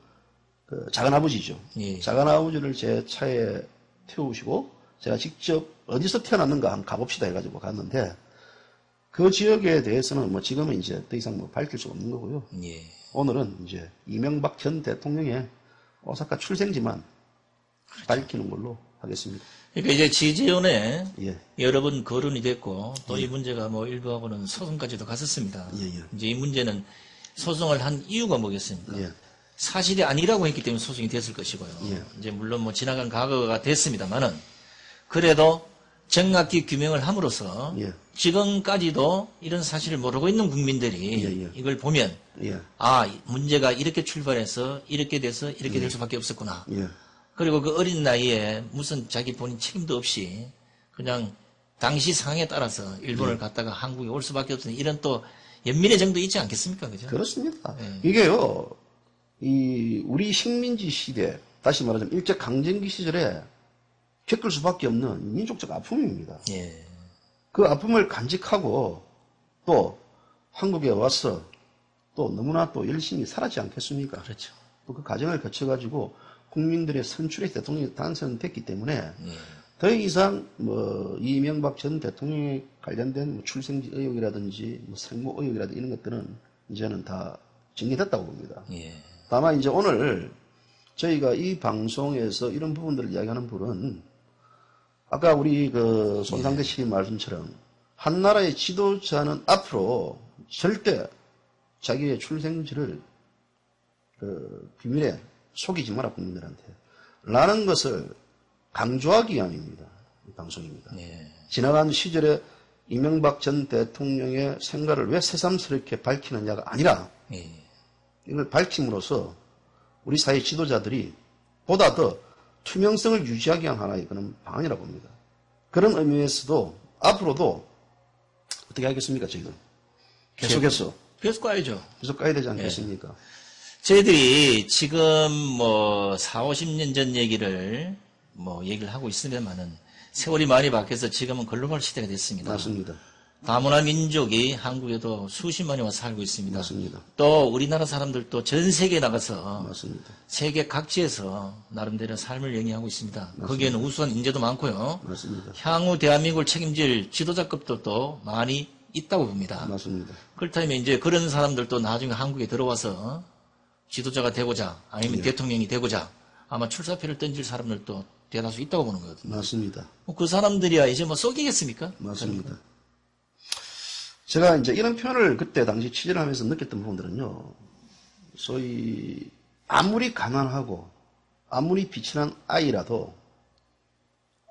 작은 아버지죠. 예. 작은 아버지를 제 차에 태우시고 제가 직접 어디서 태어났는가 한번 가봅시다 해가지고 갔는데 그 지역에 대해서는 뭐 지금은 이제 더 이상 뭐 밝힐 수 없는 거고요. 예. 오늘은 이제 이명박 전 대통령의 오사카 출생지만 밝히는 걸로 하겠습니다. 그러니까 이제 지지연에 예. 여러 번 거론이 됐고 또 이 문제가 뭐 일부하고는 소송까지도 갔었습니다. 예, 예. 이제 이 문제는 소송을 한 이유가 뭐겠습니까? 예. 사실이 아니라고 했기 때문에 소송이 됐을 것이고요. 예. 이제 물론 뭐 지나간 과거가 됐습니다만은 그래도 정확히 규명을 함으로써 예. 지금까지도 이런 사실을 모르고 있는 국민들이 예, 예. 이걸 보면 예. 문제가 이렇게 출발해서 이렇게 돼서 이렇게 될 수밖에 없었구나. 예. 그리고 그 어린 나이에 무슨 자기 본인 책임도 없이 그냥 당시 상황에 따라서 일본을 갔다가 한국에 올 수밖에 없는 이런 또 연민의 정도 있지 않겠습니까? 그죠? 그렇습니다. 예. 이게요, 우리 식민지 시대, 다시 말하자면 일제강점기 시절에 겪을 수밖에 없는 민족적 아픔입니다. 예. 그 아픔을 간직하고 또 한국에 와서 또 너무나 또 열심히 살았지 않겠습니까? 그렇죠. 또 그 과정을 거쳐가지고 국민들의 선출의 대통령이 당선됐기 때문에 예. 더 이상 이명박 전 대통령에 관련된 출생지 의혹이라든지 생모 의혹이라든지 이런 것들은 이제는 다 정리됐다고 봅니다. 예. 다만 이제 오늘 저희가 이 방송에서 이런 부분들을 이야기하는 분은 아까 우리 손상대 씨 말씀처럼 한 나라의 지도자는 앞으로 절대 자기의 출생지를 비밀에 속이지 마라 국민들한테 라는 것을 강조하기 위함입니다. 이 방송입니다. 예. 지나간 시절에 이명박 전 대통령의 생가를 왜 새삼스럽게 밝히느냐가 아니라 예. 이걸 밝힘으로써 우리 사회 지도자들이 보다 더 투명성을 유지하기 위한 하나의 그런 방안이라고 봅니다. 그런 의미에서도 앞으로도 어떻게 하겠습니까, 저희들? 계속해서 가야죠. 계속 가야 되지 않겠습니까? 저희들이 지금 뭐 40, 50년 전 얘기를 얘기를 하고 있습니다만은 세월이 많이 바뀌어서 지금은 글로벌 시대가 됐습니다. 맞습니다. 다문화 민족이 한국에도 수십만이 와서 살고 있습니다. 맞습니다. 또 우리나라 사람들도 전 세계에 나가서 맞습니다. 세계 각지에서 나름대로 삶을 영위하고 있습니다. 거기에는 우수한 인재도 많고요. 맞습니다. 향후 대한민국을 책임질 지도자급도 또 많이 있다고 봅니다. 맞습니다. 그렇다면 이제 그런 사람들도 나중에 한국에 들어와서 지도자가 되고자 아니면 대통령이 되고자 아마 출사표를 던질 사람들도 대다수 있다고 보는 거거든요. 맞습니다. 그 사람들이야 이제 쏘기겠습니까? 맞습니다. 제가 이제 이런 표현을 그때 당시 취재를 하면서 느꼈던 부분들은요, 소위 아무리 가난하고 아무리 비천한 아이라도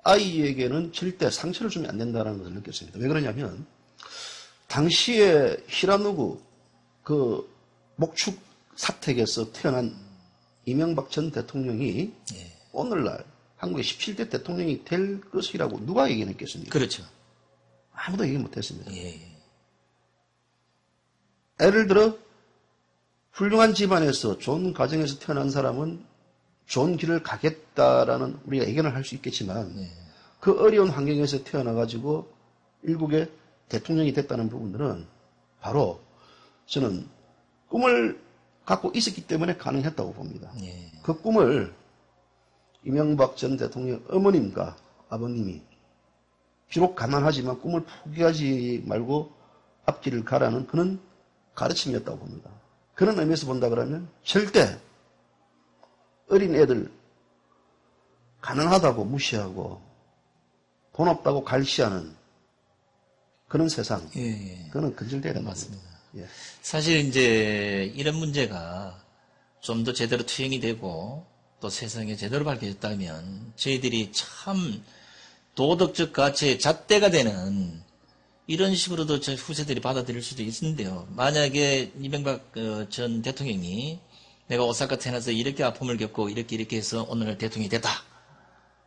아이에게는 절대 상처를 주면 안 된다는 것을 느꼈습니다. 왜 그러냐면 당시에 히라누구 그 목축 사택에서 태어난 이명박 전 대통령이 오늘날 한국의 17대 대통령이 될 것이라고 누가 얘기했겠습니까? 그렇죠. 아무도 얘기 못했습니다. 예. 예를 들어 훌륭한 집안에서 좋은 가정에서 태어난 사람은 좋은 길을 가겠다라는 우리가 예견을 할 수 있겠지만 그 어려운 환경에서 태어나가지고 일국의 대통령이 됐다는 부분들은 바로 저는 꿈을 갖고 있었기 때문에 가능했다고 봅니다. 예. 그 꿈을 이명박 전 대통령 어머님과 아버님이 비록 가난하지만 꿈을 포기하지 말고 앞길을 가라는 그런 가르침이었다고 봅니다. 그런 의미에서 본다 그러면 절대 어린 애들 가난하다고 무시하고 돈 없다고 갈시하는 그런 세상, 그거는 근절돼야 된다. 맞습니다. 예. 사실 이제 이런 문제가 좀 더 제대로 투영이 되고 또 세상에 제대로 밝혀졌다면 저희들이 참 도덕적 가치의 잣대가 되는 이런 식으로도 저희 후세들이 받아들일 수도 있는데요. 만약에 이명박 전 대통령이 내가 오사카 태어나서 이렇게 아픔을 겪고 이렇게 해서 오늘 대통령이 됐다.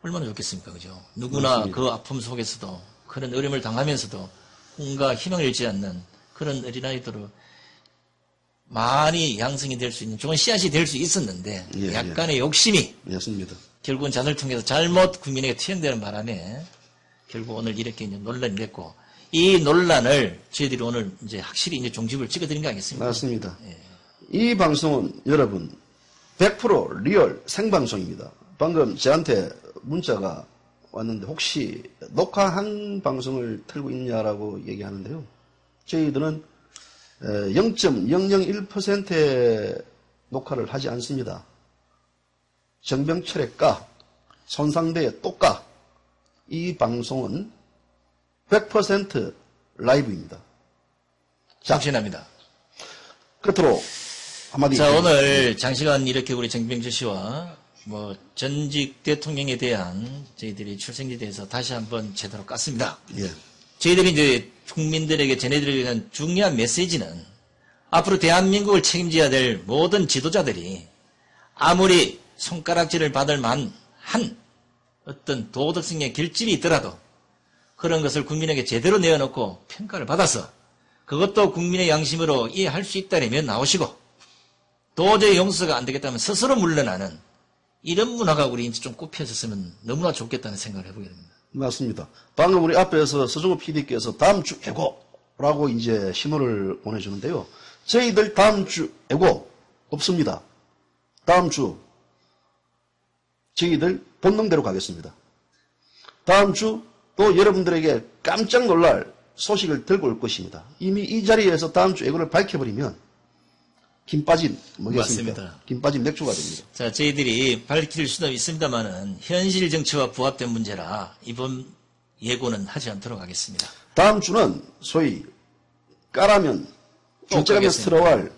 얼마나 좋겠습니까? 그죠? 누구나 맞습니다. 그 아픔 속에서도 그런 어려움을 당하면서도 꿈과 희망을 잃지 않는 그런 어린아이들을 많이 양성이 될 수 있는 좋은 씨앗이 될 수 있었는데 약간의 욕심이 맞습니다. 결국은 자녀를 통해서 잘못 국민에게 투영되는 바람에 결국 오늘 이렇게 이제 논란이 됐고 이 논란을 저희들이 오늘 이제 확실히 이제 종집을 찍어드린 거 아니겠습니까? 맞습니다. 이 방송은 여러분 100% 리얼 생방송입니다. 방금 저한테 문자가 왔는데 혹시 녹화한 방송을 틀고 있냐라고 얘기하는데요. 저희들은 0.001%의 녹화를 하지 않습니다. 정병철의 까, 손상대의 또까. 이 방송은 100% 라이브입니다. 장신합니다. 끝으로 한마디. 자, 오늘 장시간 이렇게 우리 정병철 씨와 전직 대통령에 대한 저희들이 출생지에 대해서 다시 한번 제대로 깠습니다. 예. 저희들이 이제 국민들에게 전해드리기 위한 중요한 메시지는 앞으로 대한민국을 책임져야 될 모든 지도자들이 아무리 손가락질을 받을 만한 어떤 도덕성의 결집이 있더라도 그런 것을 국민에게 제대로 내어놓고 평가를 받아서 그것도 국민의 양심으로 이해할 수 있다면 나오시고 도저히 용서가 안 되겠다면 스스로 물러나는 이런 문화가 우리 이제 좀 꼽혀졌으면 너무나 좋겠다는 생각을 해보게 됩니다. 맞습니다. 방금 우리 앞에서 서정호 PD께서 다음 주 애고라고 이제 신호를 보내주는데요. 저희들 다음 주 애고 없습니다. 다음 주 저희들 본능대로 가겠습니다. 다음 주 또 여러분들에게 깜짝 놀랄 소식을 들고 올 것입니다. 이미 이 자리에서 다음 주 애고를 밝혀버리면 김 빠진 뭐겠습니까? 맞습니다. 김 빠진 맥주가 됩니다. 자, 저희들이 밝힐 수는 있습니다만은 현실 정치와 부합된 문제라 이번 예고는 하지 않도록 하겠습니다. 다음 주는 소위 까라면 둘째가면서 들어갈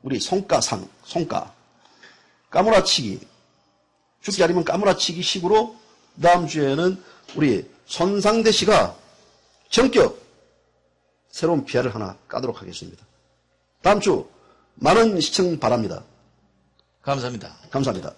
우리 송가상, 송가, 까무라치기, 죽기 아니면 까무라치기 식으로 다음 주에는 우리 손상대 씨가 전격 새로운 PR을 하나 까도록 하겠습니다. 다음 주 많은 시청 바랍니다. 감사합니다. 감사합니다.